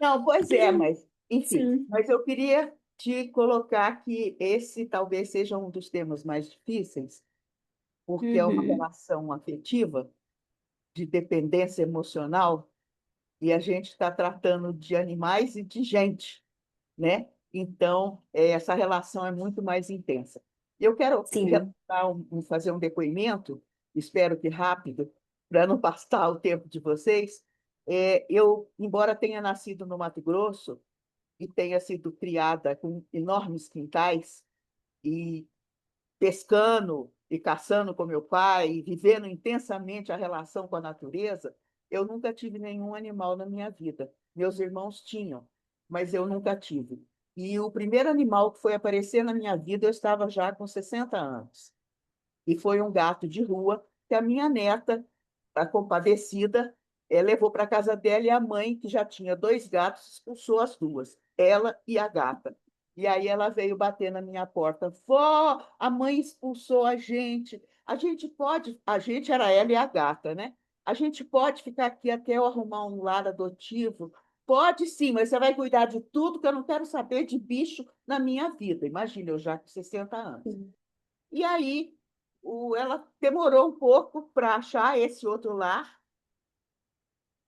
Não, pois é, mas, enfim. Sim. Mas eu queria te colocar que esse talvez seja um dos temas mais difíceis, porque é uma Uhum. relação afetiva, de dependência emocional, e a gente está tratando de animais e de gente, né? Então, essa relação é muito mais intensa. Eu quero Sim. fazer um depoimento, espero que rápido, para não passar o tempo de vocês. Eu, embora tenha nascido no Mato Grosso e tenha sido criada com enormes quintais e pescando e caçando com meu pai, e vivendo intensamente a relação com a natureza, eu nunca tive nenhum animal na minha vida. Meus irmãos tinham, mas eu nunca tive. E o primeiro animal que foi aparecer na minha vida, eu estava já com 60 anos. E foi um gato de rua que a minha neta, a compadecida, levou para casa dela, e a mãe, que já tinha 2 gatos, expulsou as duas, ela e a gata. E aí ela veio bater na minha porta. Vó, a mãe expulsou a gente. A gente era ela e a gata, né? A gente pode ficar aqui até eu arrumar um lar adotivo? Pode sim, mas você vai cuidar de tudo, que eu não quero saber de bicho na minha vida. Imagina, eu já com 60 anos. Sim. E aí, ela demorou um pouco para achar esse outro lar,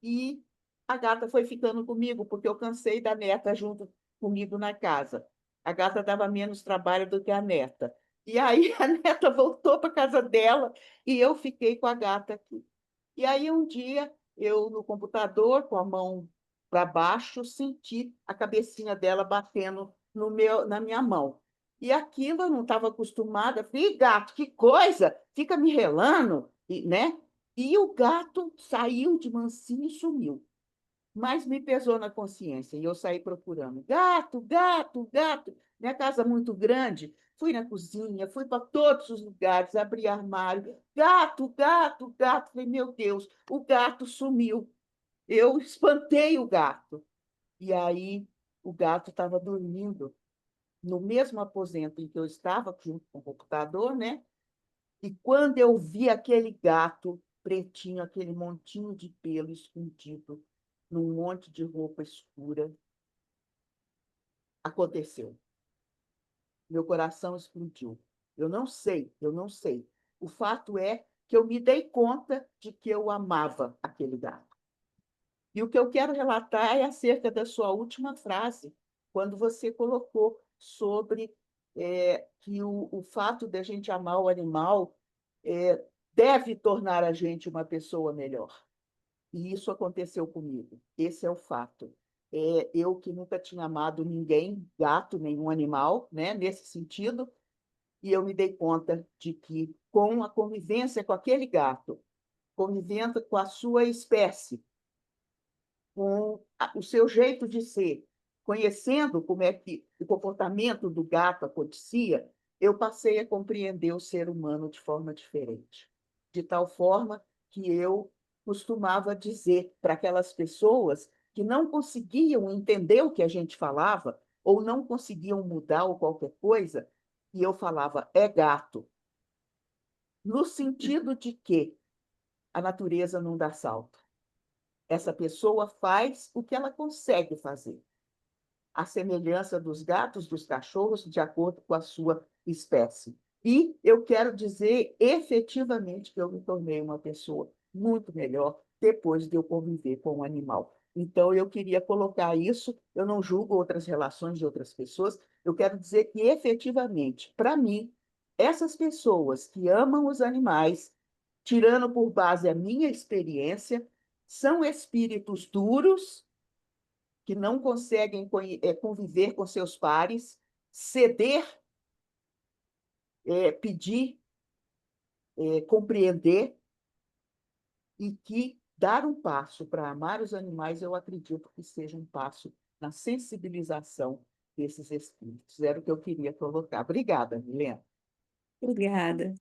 e a gata foi ficando comigo, porque eu cansei da neta junto comigo na casa. a gata dava menos trabalho do que a neta. E aí a neta voltou para casa dela e eu fiquei com a gata aqui. E aí um dia eu no computador com a mão para baixo senti a cabecinha dela batendo na minha mão. E aquilo eu não estava acostumada. Falei, "Ih, gato, que coisa! Fica me relando, né?" E o gato saiu de mansinho e sumiu. Mas me pesou na consciência e eu saí procurando. Gato, gato, gato. Minha casa é muito grande. Fui na cozinha, fui para todos os lugares, abri armário. Gato, gato, gato. Falei, meu Deus, o gato sumiu. Eu espantei o gato. E aí o gato estava dormindo no mesmo aposento em que eu estava, junto com o computador, né? E quando eu vi aquele gato pretinho, aquele montinho de pelo escondido, num monte de roupa escura, aconteceu. Meu coração explodiu. Eu não sei, eu não sei. O fato é que eu me dei conta de que eu amava aquele gato. E o que eu quero relatar é acerca da sua última frase, quando você colocou sobre que o fato de a gente amar o animal deve tornar a gente uma pessoa melhor. E isso aconteceu comigo. Esse é o fato. Eu que nunca tinha amado ninguém, gato, nenhum animal, né, nesse sentido, e eu me dei conta de que, com a convivência com aquele gato, convivendo com a sua espécie, com o seu jeito de ser, conhecendo como é que o comportamento do gato acontecia, eu passei a compreender o ser humano de forma diferente. De tal forma que eu costumava dizer para aquelas pessoas que não conseguiam entender o que a gente falava, ou não conseguiam mudar ou qualquer coisa, e eu falava, é gato. No sentido de que a natureza não dá salto. Essa pessoa faz o que ela consegue fazer. A semelhança dos gatos, dos cachorros, de acordo com a sua espécie. E eu quero dizer efetivamente que eu me tornei uma pessoa muito melhor depois de eu conviver com um animal. Então, eu queria colocar isso, eu não julgo outras relações de outras pessoas, eu quero dizer que, efetivamente, para mim, essas pessoas que amam os animais, tirando por base a minha experiência, são espíritos duros, que não conseguem conviver com seus pares, ceder, pedir, compreender, e que dar um passo para amar os animais, eu acredito que seja um passo na sensibilização desses espíritos. Era o que eu queria colocar. Obrigada, Milena. Obrigada.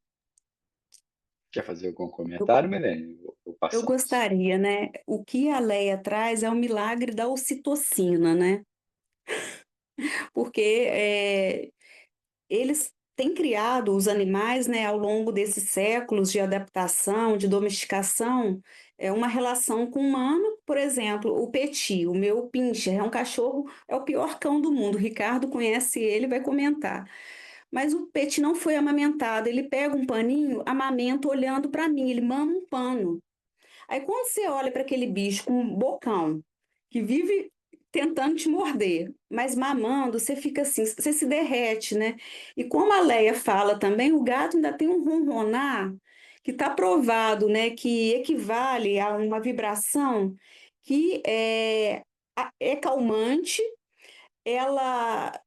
Quer fazer algum Eu, comentário, Milene? Ou eu passamos? gostaria, né? O que a Leia traz é o milagre da ocitocina, né? Porque eles têm criado os animais, né, ao longo desses séculos de adaptação, de domesticação, uma relação com o humano. Por exemplo, o Petit, o meu pincher, é um cachorro, é o pior cão do mundo. O Ricardo conhece ele, vai comentar. Mas o Petit não foi amamentado. Ele pega um paninho, amamenta olhando para mim, ele mama um pano. Aí quando você olha para aquele bicho com um bocão, que vive tentando te morder, mas mamando, você fica assim, você se derrete, né? E como a Leia fala também, o gato ainda tem um ronronar que está provado, né, que equivale a uma vibração que é calmante, ela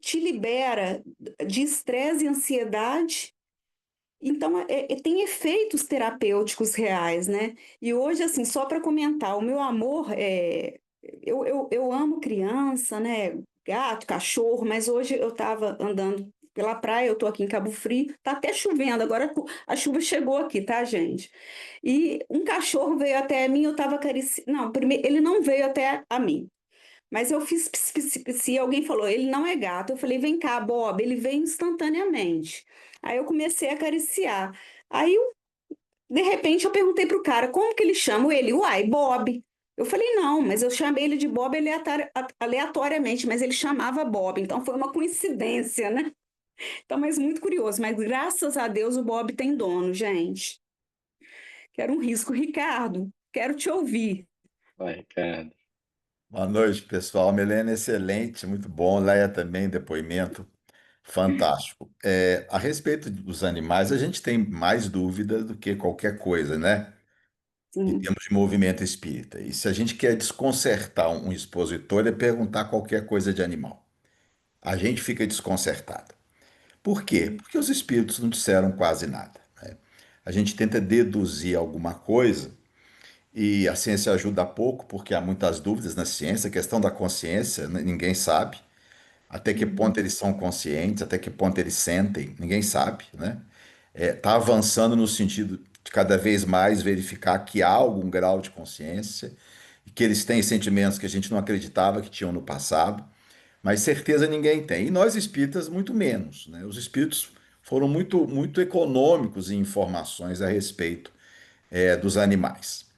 te libera de estresse e ansiedade. Então, tem efeitos terapêuticos reais, né? E hoje, assim, só para comentar, o meu amor eu amo criança, né? Gato, cachorro, mas hoje eu estava andando pela praia, eu estou aqui em Cabo Frio, tá até chovendo, agora a chuva chegou aqui, tá, gente? E um cachorro veio até mim, eu estava acariciando. Não, primeiro, ele não veio até a mim. Mas eu fiz psi, alguém falou, ele não é gato. Eu falei, vem cá, Bob, ele veio instantaneamente. Aí eu comecei a acariciar. Aí, de repente, eu perguntei pro cara, como que ele chama ele? Uai, Bob. Eu falei, não, mas eu chamei ele de Bob aleatoriamente, mas ele chamava Bob, então foi uma coincidência, né? Então, mas muito curioso, mas graças a Deus o Bob tem dono, gente. Quero um risco, Ricardo, quero te ouvir. Vai, Ricardo. Boa noite, pessoal. Milena, excelente, muito bom. Leia também, depoimento fantástico. A respeito dos animais, a gente tem mais dúvidas do que qualquer coisa, né? Em Sim. termos de movimento espírita. E se a gente quer desconcertar um expositor, é perguntar qualquer coisa de animal. A gente fica desconcertado. Por quê? Hum. Porque os espíritos não disseram quase nada, né? A gente tenta deduzir alguma coisa e a ciência ajuda pouco, porque há muitas dúvidas na ciência. A questão da consciência, ninguém sabe. Até que ponto Uhum. eles são conscientes, até que ponto eles sentem, ninguém sabe, né? Está avançando no sentido de cada vez mais verificar que há algum grau de consciência e que eles têm sentimentos que a gente não acreditava que tinham no passado, mas certeza ninguém tem. E nós espíritas, muito menos, né? Os espíritos foram muito econômicos em informações a respeito dos animais.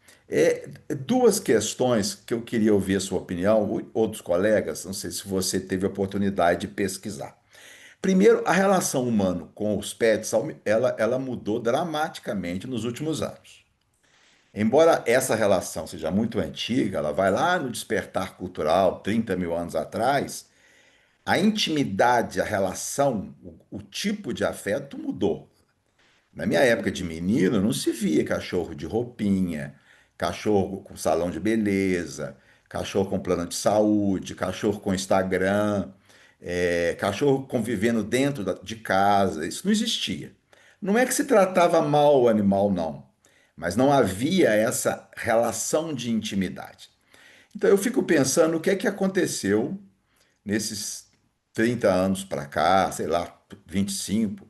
Duas questões que eu queria ouvir a sua opinião, outros colegas, não sei se você teve a oportunidade de pesquisar. Primeiro, a relação humana com os pets, ela mudou dramaticamente nos últimos anos. Embora essa relação seja muito antiga, ela vai lá no despertar cultural, 30 mil anos atrás, a intimidade, a relação, o tipo de afeto mudou. Na minha época de menino, não se via cachorro de roupinha, cachorro com salão de beleza, cachorro com plano de saúde, cachorro com Instagram, cachorro convivendo dentro de casa. Isso não existia. Não é que se tratava mal o animal, não, mas não havia essa relação de intimidade. Então eu fico pensando o que é que aconteceu nesses 30 anos para cá, sei lá, 25,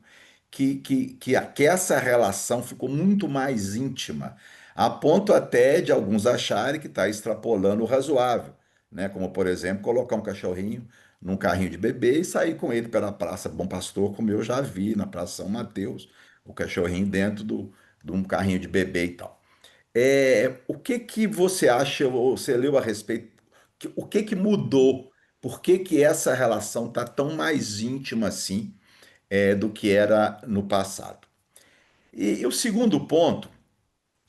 que essa relação ficou muito mais íntima, a ponto até de alguns acharem que está extrapolando o razoável, né? Como, por exemplo, colocar um cachorrinho num carrinho de bebê e sair com ele pela Praça Bom Pastor, como eu já vi na Praça São Mateus, o cachorrinho dentro de um carrinho de bebê e tal. O que que você acha, ou você leu a respeito, o que que mudou? Por que que essa relação está tão mais íntima assim, do que era no passado? E o segundo ponto,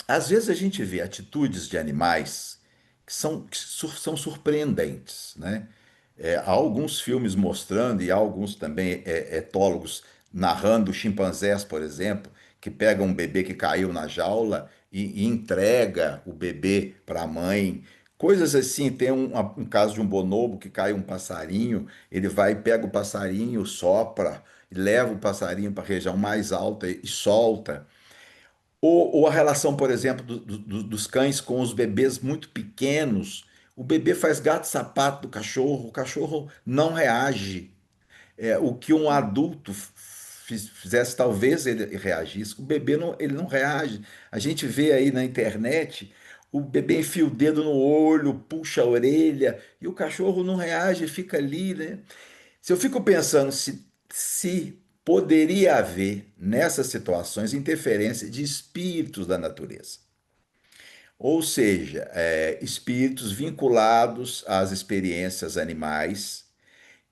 às vezes a gente vê atitudes de animais que são surpreendentes, né? Há alguns filmes mostrando, e há alguns também etólogos narrando chimpanzés, por exemplo, que pegam um bebê que caiu na jaula e entrega o bebê para a mãe. Coisas assim, tem um caso de um bonobo que cai um passarinho, ele vai e pega o passarinho, sopra, e leva o passarinho para a região mais alta e solta. Ou a relação, por exemplo, dos cães com os bebês muito pequenos. O bebê faz gato-sapato do cachorro, o cachorro não reage. O que um adulto fizesse, talvez ele reagisse. O bebê não, ele não reage. A gente vê aí na internet, o bebê enfia o dedo no olho, puxa a orelha, e o cachorro não reage, fica ali, né? Se eu fico pensando se poderia haver nessas situações interferência de espíritos da natureza, ou seja, espíritos vinculados às experiências animais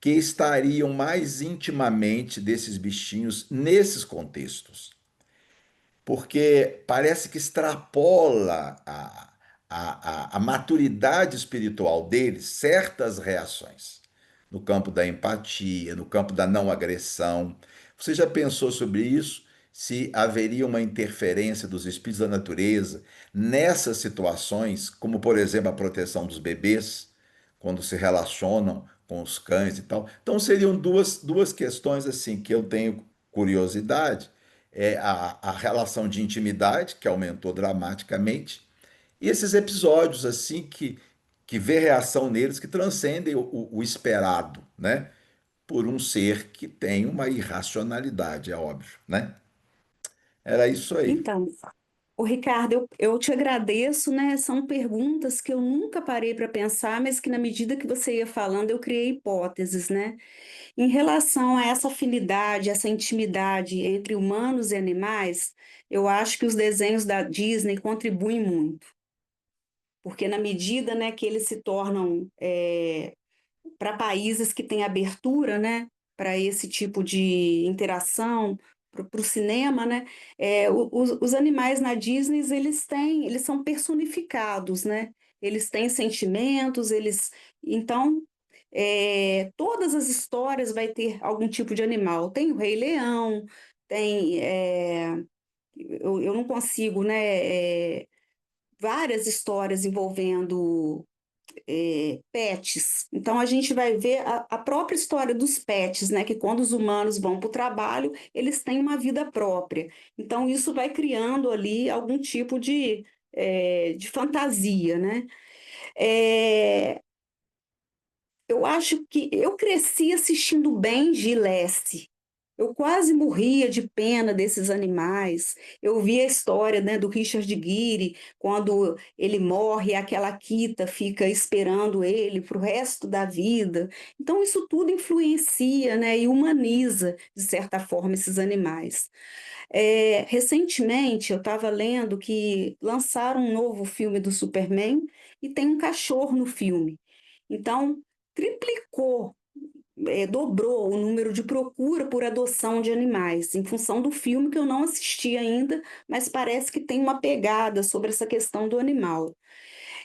que estariam mais intimamente desses bichinhos nesses contextos, porque parece que extrapola a maturidade espiritual deles certas reações, no campo da empatia, no campo da não agressão. Você já pensou sobre isso? Se haveria uma interferência dos espíritos da natureza nessas situações, como por exemplo a proteção dos bebês, quando se relacionam com os cães e tal. Então seriam duas questões assim que eu tenho curiosidade, a relação de intimidade, que aumentou dramaticamente, e esses episódios assim que vê reação neles que transcendem o esperado, né? Por um ser que tem uma irracionalidade, é óbvio, né? Era isso aí. Então, o Ricardo, eu te agradeço, né? São perguntas que eu nunca parei para pensar, mas que na medida que você ia falando, eu criei hipóteses, né? Em relação a essa afinidade, essa intimidade entre humanos e animais, eu acho que os desenhos da Disney contribuem muito, porque na medida, né, que eles se tornam para países que têm abertura, né, para esse tipo de interação, para o cinema, né, os animais na Disney eles são personificados, né? eles têm sentimentos, então, todas as histórias vai ter algum tipo de animal. Tem o Rei Leão, tem... eu não consigo, né? Várias histórias envolvendo pets. Então, a gente vai ver a própria história dos pets, né? Que quando os humanos vão para o trabalho, eles têm uma vida própria. Então, isso vai criando ali algum tipo de fantasia, né? É, eu acho que eu cresci assistindo Benji e Lassie. Eu quase morria de pena desses animais. Eu vi a história, né, do Richard Gere, quando ele morre, aquela Akita fica esperando ele para o resto da vida. Então, isso tudo influencia, né, e humaniza, de certa forma, esses animais. Recentemente, eu estava lendo que lançaram um novo filme do Superman e tem um cachorro no filme. Então, triplicou, dobrou o número de procura por adoção de animais, em função do filme que eu não assisti ainda, mas parece que tem uma pegada sobre essa questão do animal.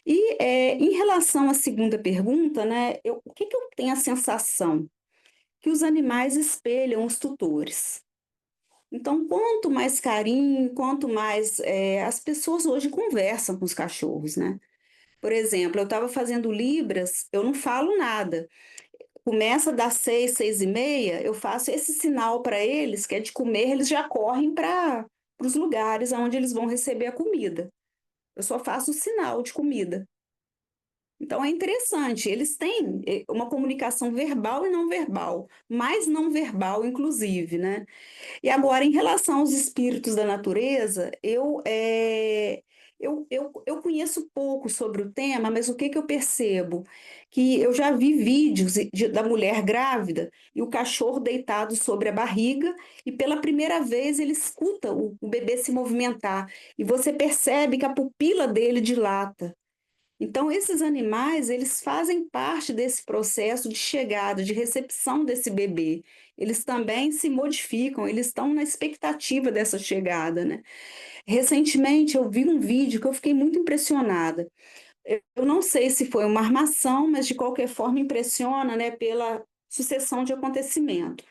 E em relação à segunda pergunta, né, o que que eu tenho a sensação? Que os animais espelham os tutores. Então, quanto mais carinho, quanto mais as pessoas hoje conversam com os cachorros, né? Por exemplo, eu estava fazendo Libras, eu não falo nada. Começa das 6, 6:30, eu faço esse sinal para eles, que é de comer, eles já correm para os lugares onde eles vão receber a comida. Eu só faço o sinal de comida. Então é interessante, eles têm uma comunicação verbal e não verbal, mais não verbal, inclusive, né? E agora, em relação aos espíritos da natureza, eu conheço pouco sobre o tema, mas o que que eu percebo? Que eu já vi vídeos da mulher grávida e o cachorro deitado sobre a barriga, e pela primeira vez ele escuta o bebê se movimentar, e você percebe que a pupila dele dilata. Então, esses animais, eles fazem parte desse processo de chegada, de recepção desse bebê. Eles também se modificam, eles estão na expectativa dessa chegada, né? Recentemente, eu vi um vídeo que eu fiquei muito impressionada. Eu não sei se foi uma armação, mas de qualquer forma impressiona, né, pela sucessão de acontecimento.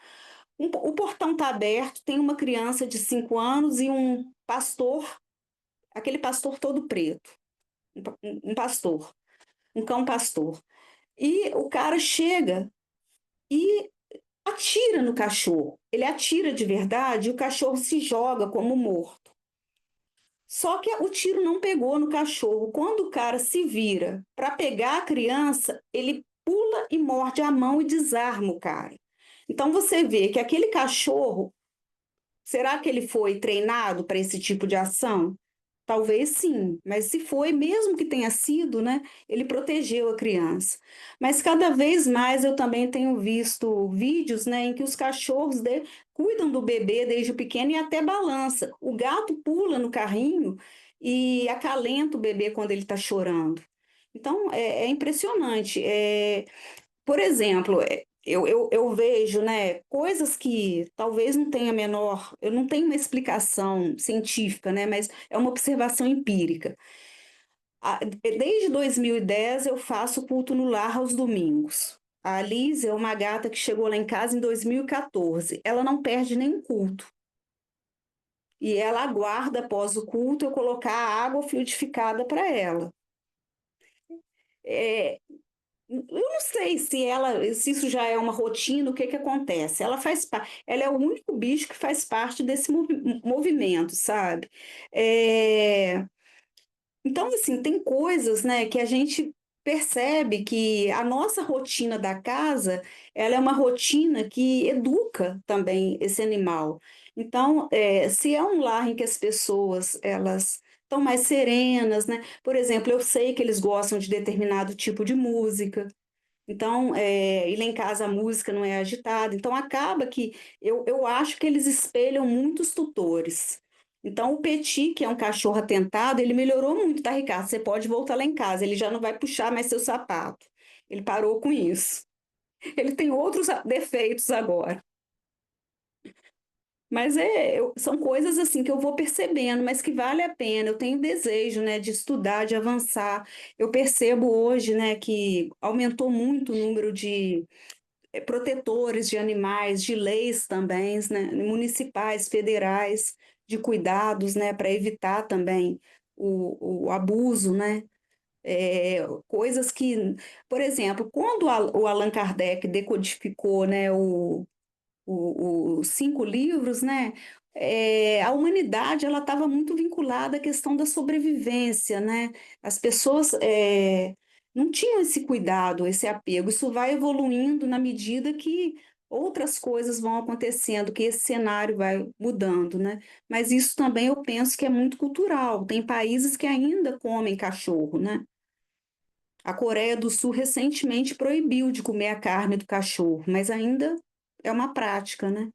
O portão está aberto, tem uma criança de 5 anos e um pastor, aquele pastor todo preto, um pastor, um cão pastor. E o cara chega e atira no cachorro. Ele atira de verdade e o cachorro se joga como morto. Só que o tiro não pegou no cachorro. Quando o cara se vira para pegar a criança, ele pula e morde a mão e desarma o cara. Então você vê que aquele cachorro, será que ele foi treinado para esse tipo de ação? Talvez sim, mas se foi, mesmo que tenha sido, né, ele protegeu a criança. Mas cada vez mais eu também tenho visto vídeos, né, em que os cachorros cuidam do bebê desde pequeno e até balança. O gato pula no carrinho e acalenta o bebê quando ele está chorando. Então, é impressionante. Por exemplo, eu vejo, né, coisas que talvez não tenha menor, eu não tenho uma explicação científica, né, mas é uma observação empírica. Desde 2010 eu faço culto no lar aos domingos. A Liz é uma gata que chegou lá em casa em 2014. Ela não perde nenhum culto. E ela aguarda após o culto eu colocar a água fluidificada para ela. É, Eu não sei se isso já é uma rotina, o que que acontece? Ela é o único bicho que faz parte desse movimento, sabe? É, Então, assim, tem coisas, né, que a gente percebe que a nossa rotina da casa, ela é uma rotina que educa também esse animal. Então, se é um lar em que as pessoas, elas estão mais serenas, né? Por exemplo, eu sei que eles gostam de determinado tipo de música. Então, e lá em casa a música não é agitada. Então, acaba que eu acho que eles espelham muitos tutores. Então, o Petit, que é um cachorro atentado, ele melhorou muito, tá, Ricardo? Você pode voltar lá em casa, ele já não vai puxar mais seu sapato. Ele parou com isso. Ele tem outros defeitos agora. Mas são coisas assim que eu vou percebendo, mas que vale a pena. Eu tenho desejo, né, de estudar, de avançar. Eu percebo hoje, né, que aumentou muito o número de protetores de animais, de leis também, né, municipais, federais, de cuidados, né, para evitar também o abuso, né? Coisas que, por exemplo, quando o Allan Kardec decodificou, né, os 5 livros, né? A humanidade ela estava muito vinculada à questão da sobrevivência, né? As pessoas não tinham esse cuidado, esse apego. Isso vai evoluindo na medida que outras coisas vão acontecendo, que esse cenário vai mudando, né? Mas isso também eu penso que é muito cultural. Tem países que ainda comem cachorro, né? A Coreia do Sul recentemente proibiu de comer a carne do cachorro, mas ainda é uma prática, né?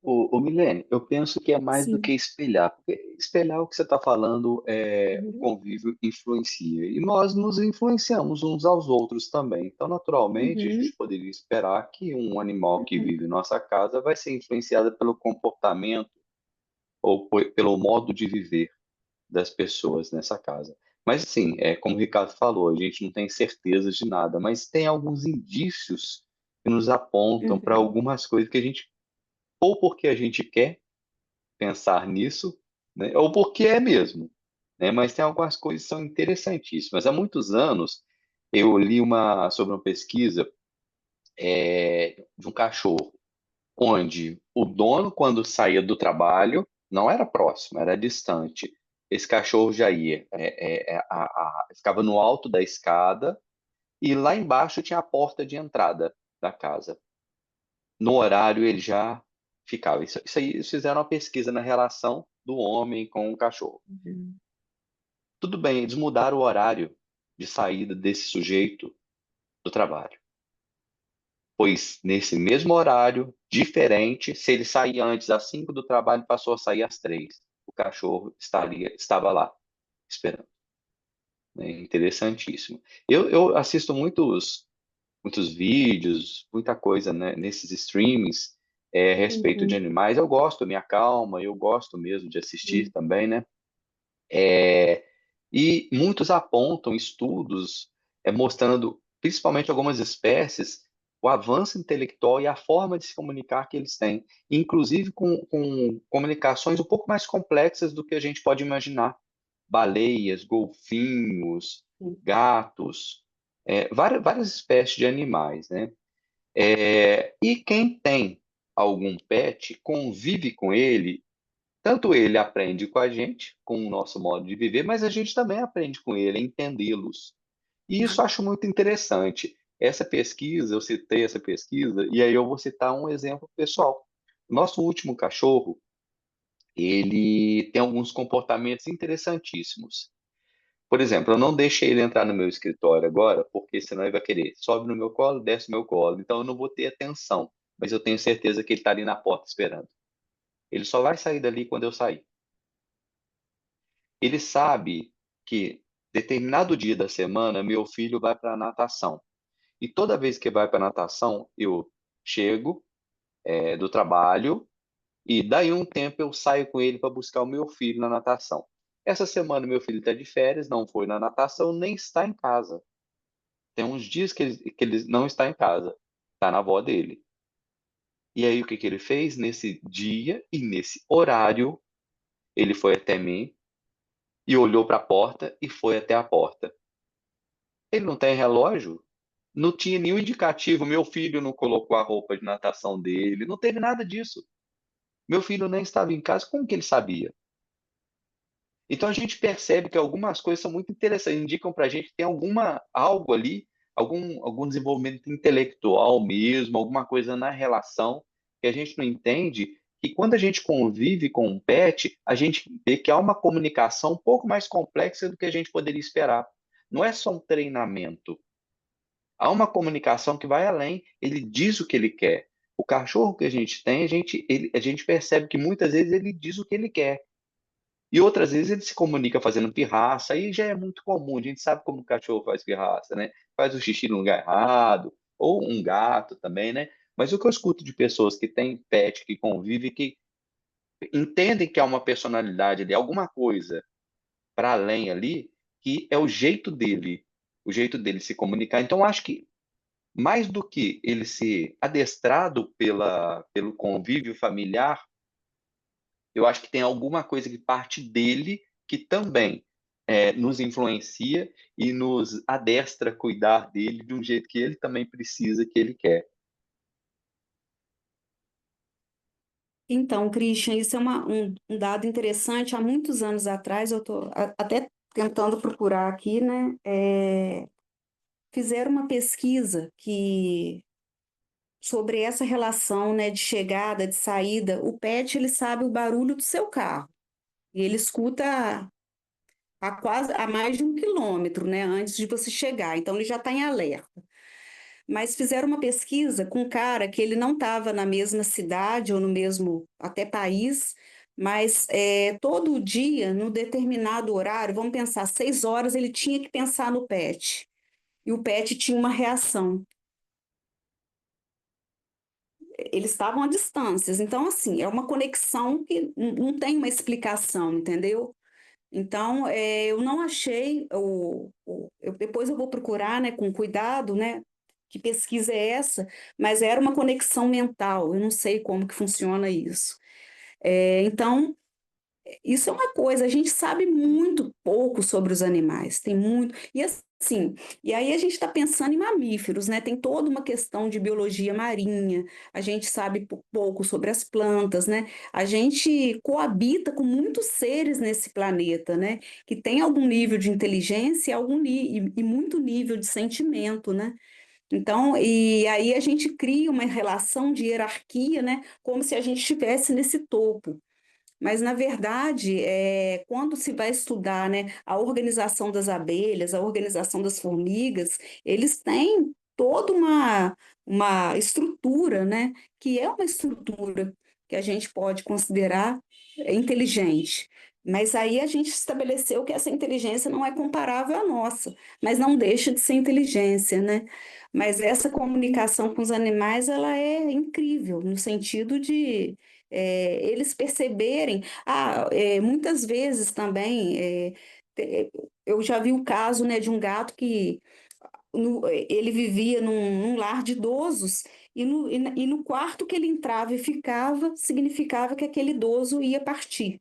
O Milene, eu penso que é mais do que Sim. espelhar, porque espelhar o que você está falando o Uhum. convívio influencia, e nós nos influenciamos uns aos outros também. Então, naturalmente, a Uhum. gente poderia esperar que um animal que Uhum. vive em nossa casa vai ser influenciado pelo comportamento ou pelo modo de viver das pessoas nessa casa. Mas, assim, como o Ricardo falou, a gente não tem certeza de nada, mas tem alguns indícios que nos apontam para Uhum. algumas coisas que a gente, ou porque a gente quer pensar nisso, né? Ou porque é mesmo, né? Mas tem algumas coisas que são interessantíssimas. Há muitos anos eu li sobre uma pesquisa de um cachorro, onde o dono, quando saía do trabalho, não era próximo, era distante. Esse cachorro já ia, ficava no alto da escada e lá embaixo tinha a porta de entrada da casa. No horário ele já ficava. Isso aí, eles fizeram uma pesquisa na relação do homem com o cachorro. Uhum. Tudo bem, eles mudaram o horário de saída desse sujeito do trabalho. Pois nesse mesmo horário, diferente, se ele saía antes às 5 do trabalho, passou a sair às 3. O cachorro estava lá, esperando. Né? Interessantíssimo. Eu assisto muitos vídeos, muita coisa, né, nesses streamings a respeito de Uhum. animais. Eu gosto, me acalma, eu gosto mesmo de assistir também, né? É, e muitos apontam estudos mostrando, principalmente algumas espécies, o avanço intelectual e a forma de se comunicar que eles têm, inclusive com comunicações um pouco mais complexas do que a gente pode imaginar. Baleias, golfinhos, Uhum. gatos, várias espécies de animais, né? E quem tem algum pet convive com ele. Tanto ele aprende com a gente, com o nosso modo de viver, mas a gente também aprende com ele, a entendê-los. E isso eu acho muito interessante. Essa pesquisa, eu citei essa pesquisa, e aí eu vou citar um exemplo pessoal. Nosso último cachorro, ele tem alguns comportamentos interessantíssimos. Por exemplo, eu não deixei ele entrar no meu escritório agora, porque senão ele vai querer. Sobe no meu colo, desce no meu colo. Então eu não vou ter atenção, mas eu tenho certeza que ele está ali na porta esperando. Ele só vai sair dali quando eu sair. Ele sabe que determinado dia da semana meu filho vai para a natação. E toda vez que vai para a natação, eu chego do trabalho e daí um tempo eu saio com ele para buscar o meu filho na natação. Essa semana meu filho está de férias, não foi na natação, nem está em casa. Tem uns dias que ele não está em casa, está na avó dele. E aí o que que ele fez? Nesse dia e nesse horário, ele foi até mim e olhou para a porta e foi até a porta. Ele não tem relógio? Não tinha nenhum indicativo. Meu filho não colocou a roupa de natação dele, não teve nada disso. Meu filho nem estava em casa, como que ele sabia? Então a gente percebe que algumas coisas são muito interessantes, indicam para a gente que tem algo ali, algum desenvolvimento intelectual mesmo, alguma coisa na relação que a gente não entende. E quando a gente convive com um pet, a gente vê que há uma comunicação um pouco mais complexa do que a gente poderia esperar. Não é só um treinamento. Há uma comunicação que vai além. Ele diz o que ele quer. O cachorro que a gente tem, a gente percebe que muitas vezes ele diz o que ele quer. E outras vezes ele se comunica fazendo pirraça, aí já é muito comum. A gente sabe como o cachorro faz pirraça, né? Faz o xixi no lugar errado, ou um gato também, né? Mas o que eu escuto de pessoas que têm pet, que convivem, que entendem que há uma personalidade ali, alguma coisa para além ali, que é o jeito dele se comunicar. Então, acho que mais do que ele ser adestrado pelo convívio familiar, eu acho que tem alguma coisa que parte dele que também nos influencia e nos adestra a cuidar dele de um jeito que ele também precisa, que ele quer. Então, Christian, isso é um dado interessante. Há muitos anos atrás, eu estou até tentando procurar aqui, né? Fizeram uma pesquisa sobre essa relação, né, de chegada, de saída. O pet, ele sabe o barulho do seu carro e ele escuta a mais de 1 quilômetro, né, antes de você chegar. Então, ele já está em alerta. Mas fizeram uma pesquisa com um cara que ele não estava na mesma cidade ou no mesmo até país, mas todo dia, no determinado horário, vamos pensar, 6 horas, ele tinha que pensar no pet. E o pet tinha uma reação. Eles estavam a distâncias. Então, assim, é uma conexão que não tem uma explicação, entendeu? Então, eu não achei, depois eu vou procurar, né, com cuidado, né, que pesquisa é essa, mas era uma conexão mental, eu não sei como que funciona isso. Então, isso é uma coisa, a gente sabe muito pouco sobre os animais, tem muito. E assim, e aí a gente está pensando em mamíferos, né? Tem toda uma questão de biologia marinha, a gente sabe pouco sobre as plantas, né? A gente coabita com muitos seres nesse planeta, né? Que tem algum nível de inteligência e muito nível de sentimento, né? Então, e aí a gente cria uma relação de hierarquia, né? Como se a gente estivesse nesse topo. Mas, na verdade, quando se vai estudar, né, a organização das abelhas, a organização das formigas, eles têm toda uma estrutura, né, que é uma estrutura que a gente pode considerar inteligente. Mas aí a gente estabeleceu que essa inteligência não é comparável à nossa, mas não deixa de ser inteligência, né? Mas essa comunicação com os animais, ela é incrível, no sentido de eles perceberem. Muitas vezes também, eu já vi o caso, né, de um gato que ele vivia num lar de idosos e no quarto que ele entrava e ficava, significava que aquele idoso ia partir.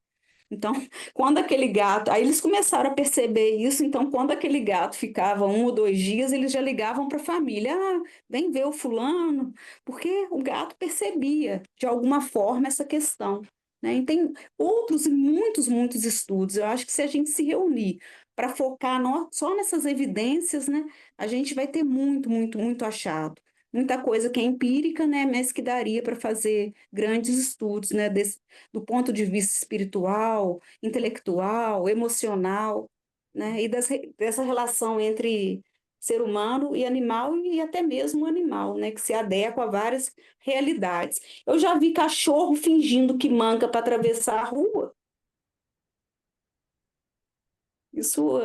Então, quando aquele gato. Aí eles começaram a perceber isso. Então, quando aquele gato ficava 1 ou 2 dias, eles já ligavam para a família: ah, vem ver o fulano, porque o gato percebia, de alguma forma, essa questão. Né? E tem outros e muitos, muitos estudos. Eu acho que se a gente se reunir para focar só nessas evidências, né, a gente vai ter muito, muito, muito achado. Muita coisa que é empírica, né, mas que daria para fazer grandes estudos, né, do ponto de vista espiritual, intelectual, emocional, né? E dessa relação entre ser humano e animal e até mesmo animal, né? Que se adequa a várias realidades. Eu já vi cachorro fingindo que manca para atravessar a rua. Isso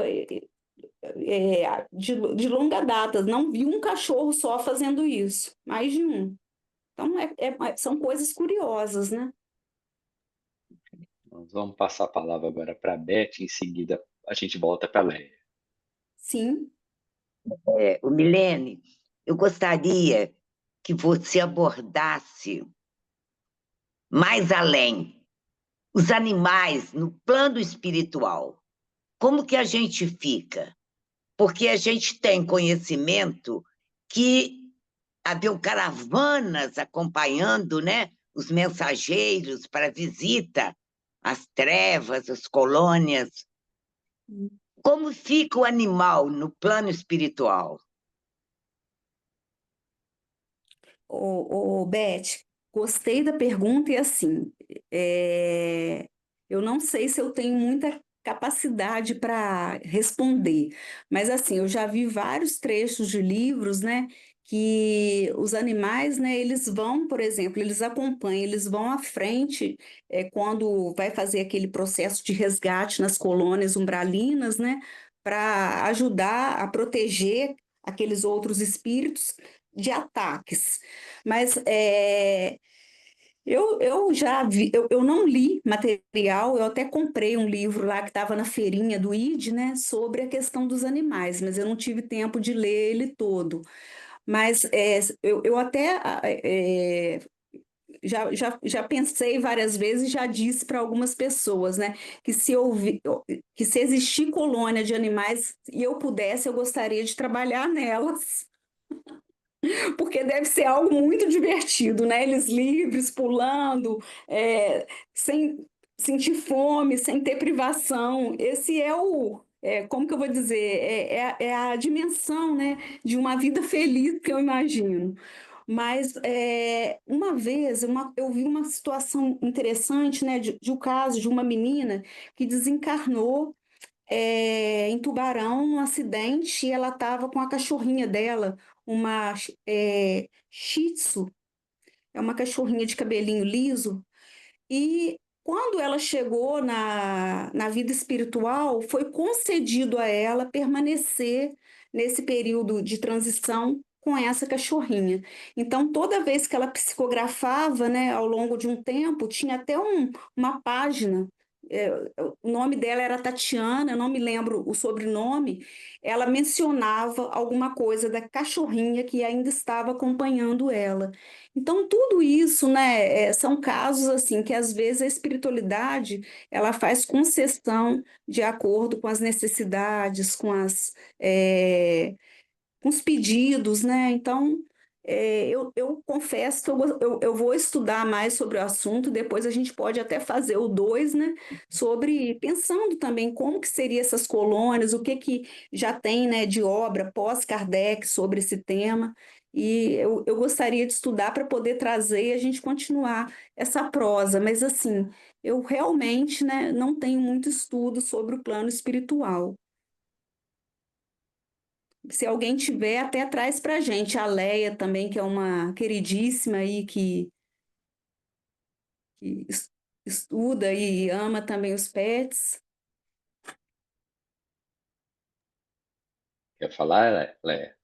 de longa data. Não vi um cachorro só fazendo isso, mais de um. Então, são coisas curiosas, né? Nós vamos passar a palavra agora para a Beth, em seguida a gente volta para a Leia. Sim. O Milene, eu gostaria que você abordasse mais além os animais no plano espiritual. Como que a gente fica? Porque a gente tem conhecimento que haviam caravanas acompanhando, né, os mensageiros para visita às trevas, às colônias. Como fica o animal no plano espiritual? Beth, gostei da pergunta e assim, eu não sei se eu tenho muita capacidade para responder, mas assim, eu já vi vários trechos de livros, né, que os animais, né, eles vão, por exemplo, eles acompanham, eles vão à frente quando vai fazer aquele processo de resgate nas colônias umbralinas, né, para ajudar a proteger aqueles outros espíritos de ataques. Mas eu já vi, eu não li material, eu até comprei um livro lá que estava na feirinha do ID, né, sobre a questão dos animais, mas eu não tive tempo de ler ele todo. Mas eu até já pensei várias vezes, já disse para algumas pessoas, né, que que se existir colônia de animais e eu pudesse, eu gostaria de trabalhar nelas, porque deve ser algo muito divertido, né? Eles livres, pulando, sem sentir fome, sem ter privação. Esse é como que eu vou dizer, é a dimensão, né, de uma vida feliz que eu imagino. Mas uma vez eu vi uma situação interessante, né, de um caso de uma menina que desencarnou em Tubarão, num acidente, e ela estava com a cachorrinha dela, uma Shih Tzu, é uma cachorrinha de cabelinho liso, e quando ela chegou na vida espiritual, foi concedido a ela permanecer nesse período de transição com essa cachorrinha. Então, toda vez que ela psicografava, né, ao longo de um tempo, tinha até uma página. é, o nome dela era Tatiana, eu não me lembro o sobrenome. Ela mencionava alguma coisa da cachorrinha que ainda estava acompanhando ela. Então, tudo isso, né, são casos assim que às vezes a espiritualidade ela faz concessão de acordo com as necessidades, com os pedidos, né? Então, eu confesso que eu vou estudar mais sobre o assunto, depois a gente pode até fazer o dois, né? Sobre, pensando também como que seriam essas colônias, o que que já tem, né, de obra pós-Kardec sobre esse tema, e eu gostaria de estudar para poder trazer e a gente continuar essa prosa, mas assim, eu realmente, né, não tenho muito estudo sobre o plano espiritual. Se alguém tiver, até traz para a gente. A Leia também, que é uma queridíssima aí, que estuda e ama também os pets. Quer falar, Léa?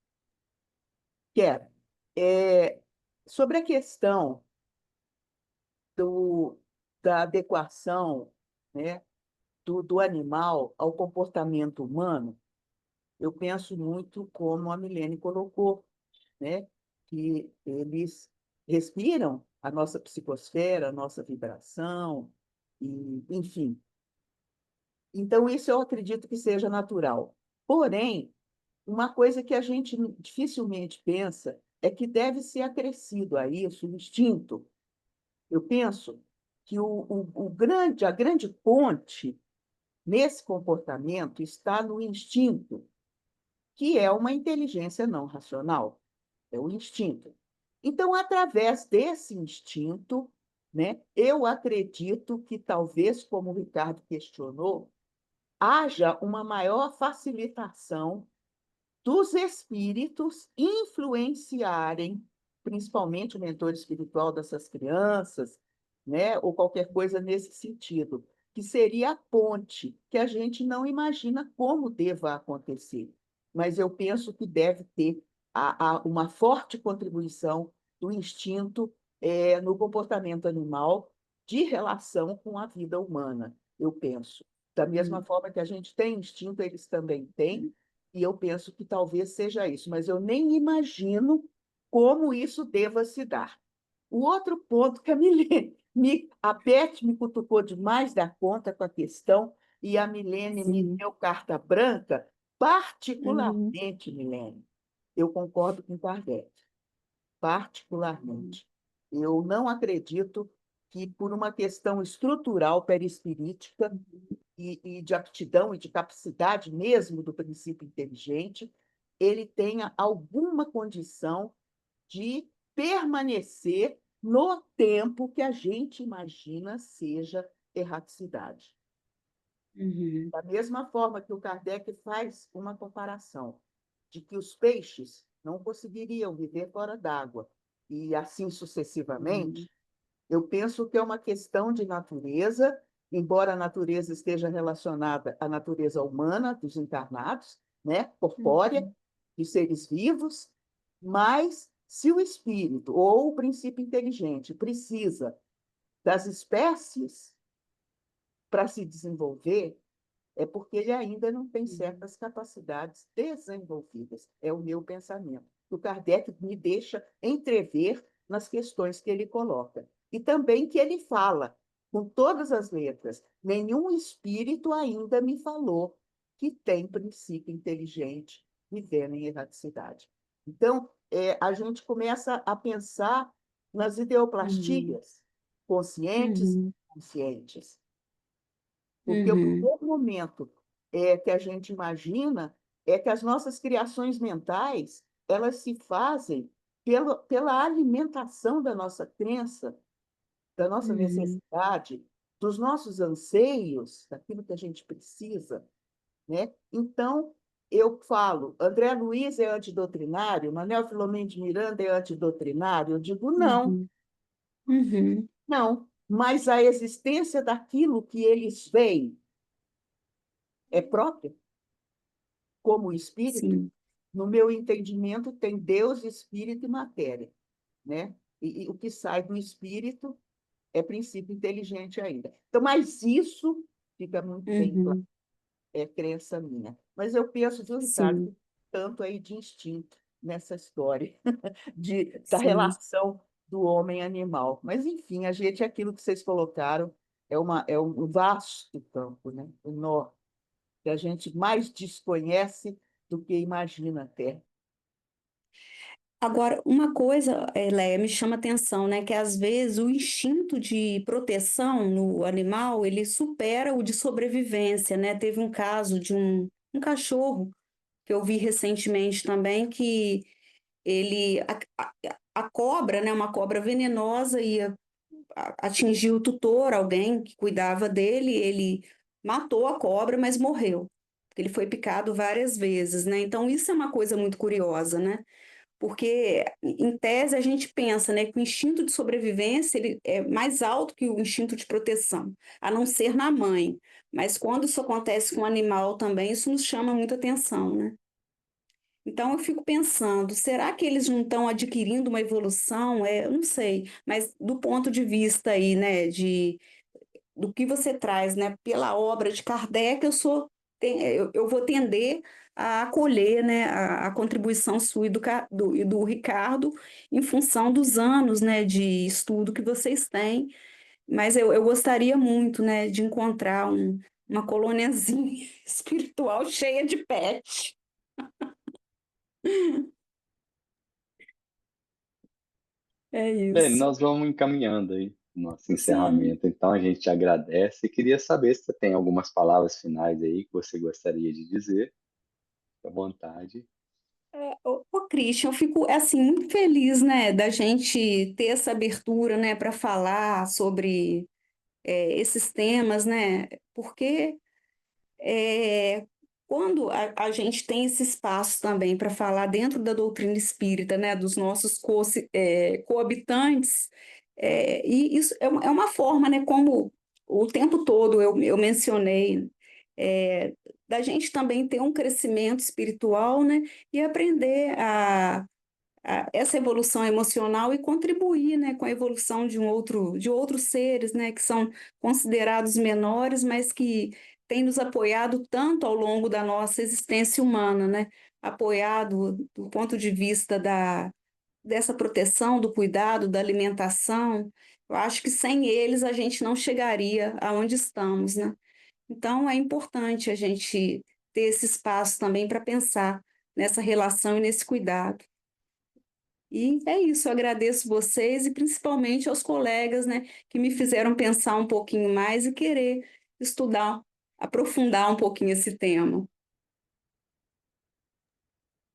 Quero. É, sobre a questão da adequação, né, do animal ao comportamento humano, eu penso muito como a Milene colocou, né, que eles respiram a nossa psicosfera, a nossa vibração, e, enfim. Então, isso eu acredito que seja natural. Porém, uma coisa que a gente dificilmente pensa é que deve ser acrescido a isso o instinto. Eu penso que a grande ponte nesse comportamento está no instinto, que é uma inteligência não racional, é o instinto. Então, através desse instinto, né, eu acredito que talvez, como o Ricardo questionou, haja uma maior facilitação dos espíritos influenciarem, principalmente o mentor espiritual dessas crianças, né, ou qualquer coisa nesse sentido, que seria a ponte, que a gente não imagina como deva acontecer. Mas eu penso que deve ter uma forte contribuição do instinto no comportamento animal de relação com a vida humana, eu penso. Da mesma forma que a gente tem instinto, eles também têm, e eu penso que talvez seja isso, mas eu nem imagino como isso deva se dar. O outro ponto que a Beth me cutucou demais da conta com a questão, e a Milene me Sim. deu carta branca, particularmente, Milene, eu concordo com Kardec, particularmente. Eu não acredito que, por uma questão estrutural perispirítica, e de aptidão e de capacidade mesmo do princípio inteligente, ele tenha alguma condição de permanecer no tempo que a gente imagina seja erraticidade. Uhum. Da mesma forma que o Kardec faz uma comparação de que os peixes não conseguiriam viver fora d'água, e assim sucessivamente, eu penso que é uma questão de natureza, embora a natureza esteja relacionada à natureza humana dos encarnados, né, corpórea, dos seres vivos, mas Se o espírito ou o princípio inteligente precisa das espécies para se desenvolver, é porque ele ainda não tem certas capacidades desenvolvidas. É o meu pensamento. O Kardec me deixa entrever nas questões que ele coloca. E também que ele fala, com todas as letras, nenhum espírito ainda me falou que tem princípio inteligente vivendo em erraticidade. Então, a gente começa a pensar nas ideoplastias conscientes e Uhum. inconscientes. Porque o Uhum. primeiro momento que a gente imagina é que as nossas criações mentais elas se fazem pela alimentação da nossa crença, da nossa Uhum. necessidade, dos nossos anseios, daquilo que a gente precisa, né? Então, eu falo, André Luiz é antidoutrinário, Manuel Filomeno de Miranda é antidoutrinário? Eu digo, não, Uhum. Uhum. não. Mas a existência daquilo que eles veem é própria. Como espírito, Sim. no meu entendimento, tem Deus, espírito e matéria, né? E o que sai do espírito é princípio inteligente ainda. Então, mas isso fica muito bem claro, Uhum. é crença minha. Mas eu penso, viu, Ricardo, Sim. que tanto aí de instinto nessa história da Sim. relação do homem-animal. Mas, enfim, a gente, aquilo que vocês colocaram, é um vasto campo, né? Enorme, que a gente mais desconhece do que imagina até. Agora, uma coisa, Léa, me chama atenção, né? Que às vezes o instinto de proteção no animal, ele supera o de sobrevivência, né? Teve um caso de um cachorro que eu vi recentemente também, que ele, a cobra, né? Uma cobra venenosa ia atingir o tutor, alguém que cuidava dele, ele matou a cobra, mas morreu. Porque ele foi picado várias vezes, né? Então, isso é uma coisa muito curiosa, né? Porque, em tese, a gente pensa, né, que o instinto de sobrevivência ele é mais alto que o instinto de proteção, a não ser na mãe. Mas quando isso acontece com o animal também, isso nos chama muita atenção, né? Então eu fico pensando, será que eles não estão adquirindo uma evolução? Eu não sei, mas do ponto de vista aí, né, do que você traz, né, pela obra de Kardec, eu vou tender a acolher, né, a contribuição sua e do Ricardo em função dos anos, né, de estudo que vocês têm, mas eu gostaria muito, né, de encontrar uma colôniazinha espiritual cheia de pet. É Bem, isso. nós vamos encaminhando aí o nosso Sim. encerramento. Então, a gente te agradece e queria saber se você tem algumas palavras finais aí que você gostaria de dizer. Fique à vontade. Christian, eu fico assim muito feliz, né, da gente ter essa abertura, né, para falar sobre esses temas, né, porque é, quando a gente tem esse espaço também para falar dentro da doutrina espírita, né, dos nossos coabitantes, e isso é uma forma, né, como o tempo todo eu mencionei, é, da gente também ter um crescimento espiritual, né, e aprender essa evolução emocional e contribuir, né, com a evolução de outros seres, né, que são considerados menores, mas que têm nos apoiado tanto ao longo da nossa existência humana, né, apoiado do ponto de vista dessa proteção, do cuidado, da alimentação. Eu acho que sem eles a gente não chegaria aonde estamos, né? Então é importante a gente ter esse espaço também para pensar nessa relação e nesse cuidado. E é isso, eu agradeço vocês e principalmente aos colegas, né, que me fizeram pensar um pouquinho mais e querer estudar, aprofundar um pouquinho esse tema.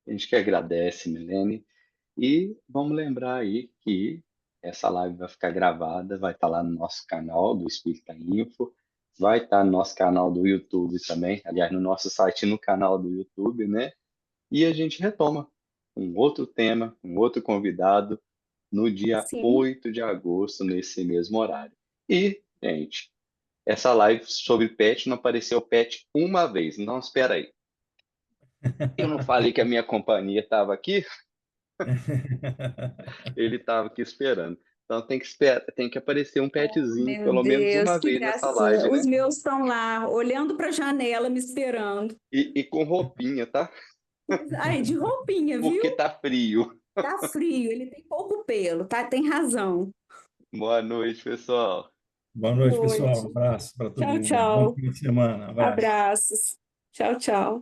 A gente que agradece, Milene. E vamos lembrar aí que essa live vai ficar gravada, vai estar lá no nosso canal do Espírita Info, vai estar no nosso canal do YouTube também, aliás, no nosso site e no canal do YouTube, né? E a gente retoma um outro tema, um outro convidado, no dia Sim, 8 de agosto, nesse mesmo horário. E, gente, essa live sobre pet não apareceu pet uma vez. Não, espera aí. Eu não falei que a minha companhia estava aqui? Ele estava aqui esperando. Então tem que aparecer um petzinho Meu pelo menos Deus, uma que vez nessa live, gracinha. Os né? meus estão lá, olhando para a janela, me esperando. E com roupinha, tá? Ai, de roupinha, viu? Porque tá frio. Tá frio, ele tem pouco pelo, tá? Tem razão. Boa noite, pessoal. Boa Boa noite, pessoal. Um noite. abraço para todo Tchau, mundo. Bom tchau. fim de semana. Abraço. Abraços. Tchau, tchau.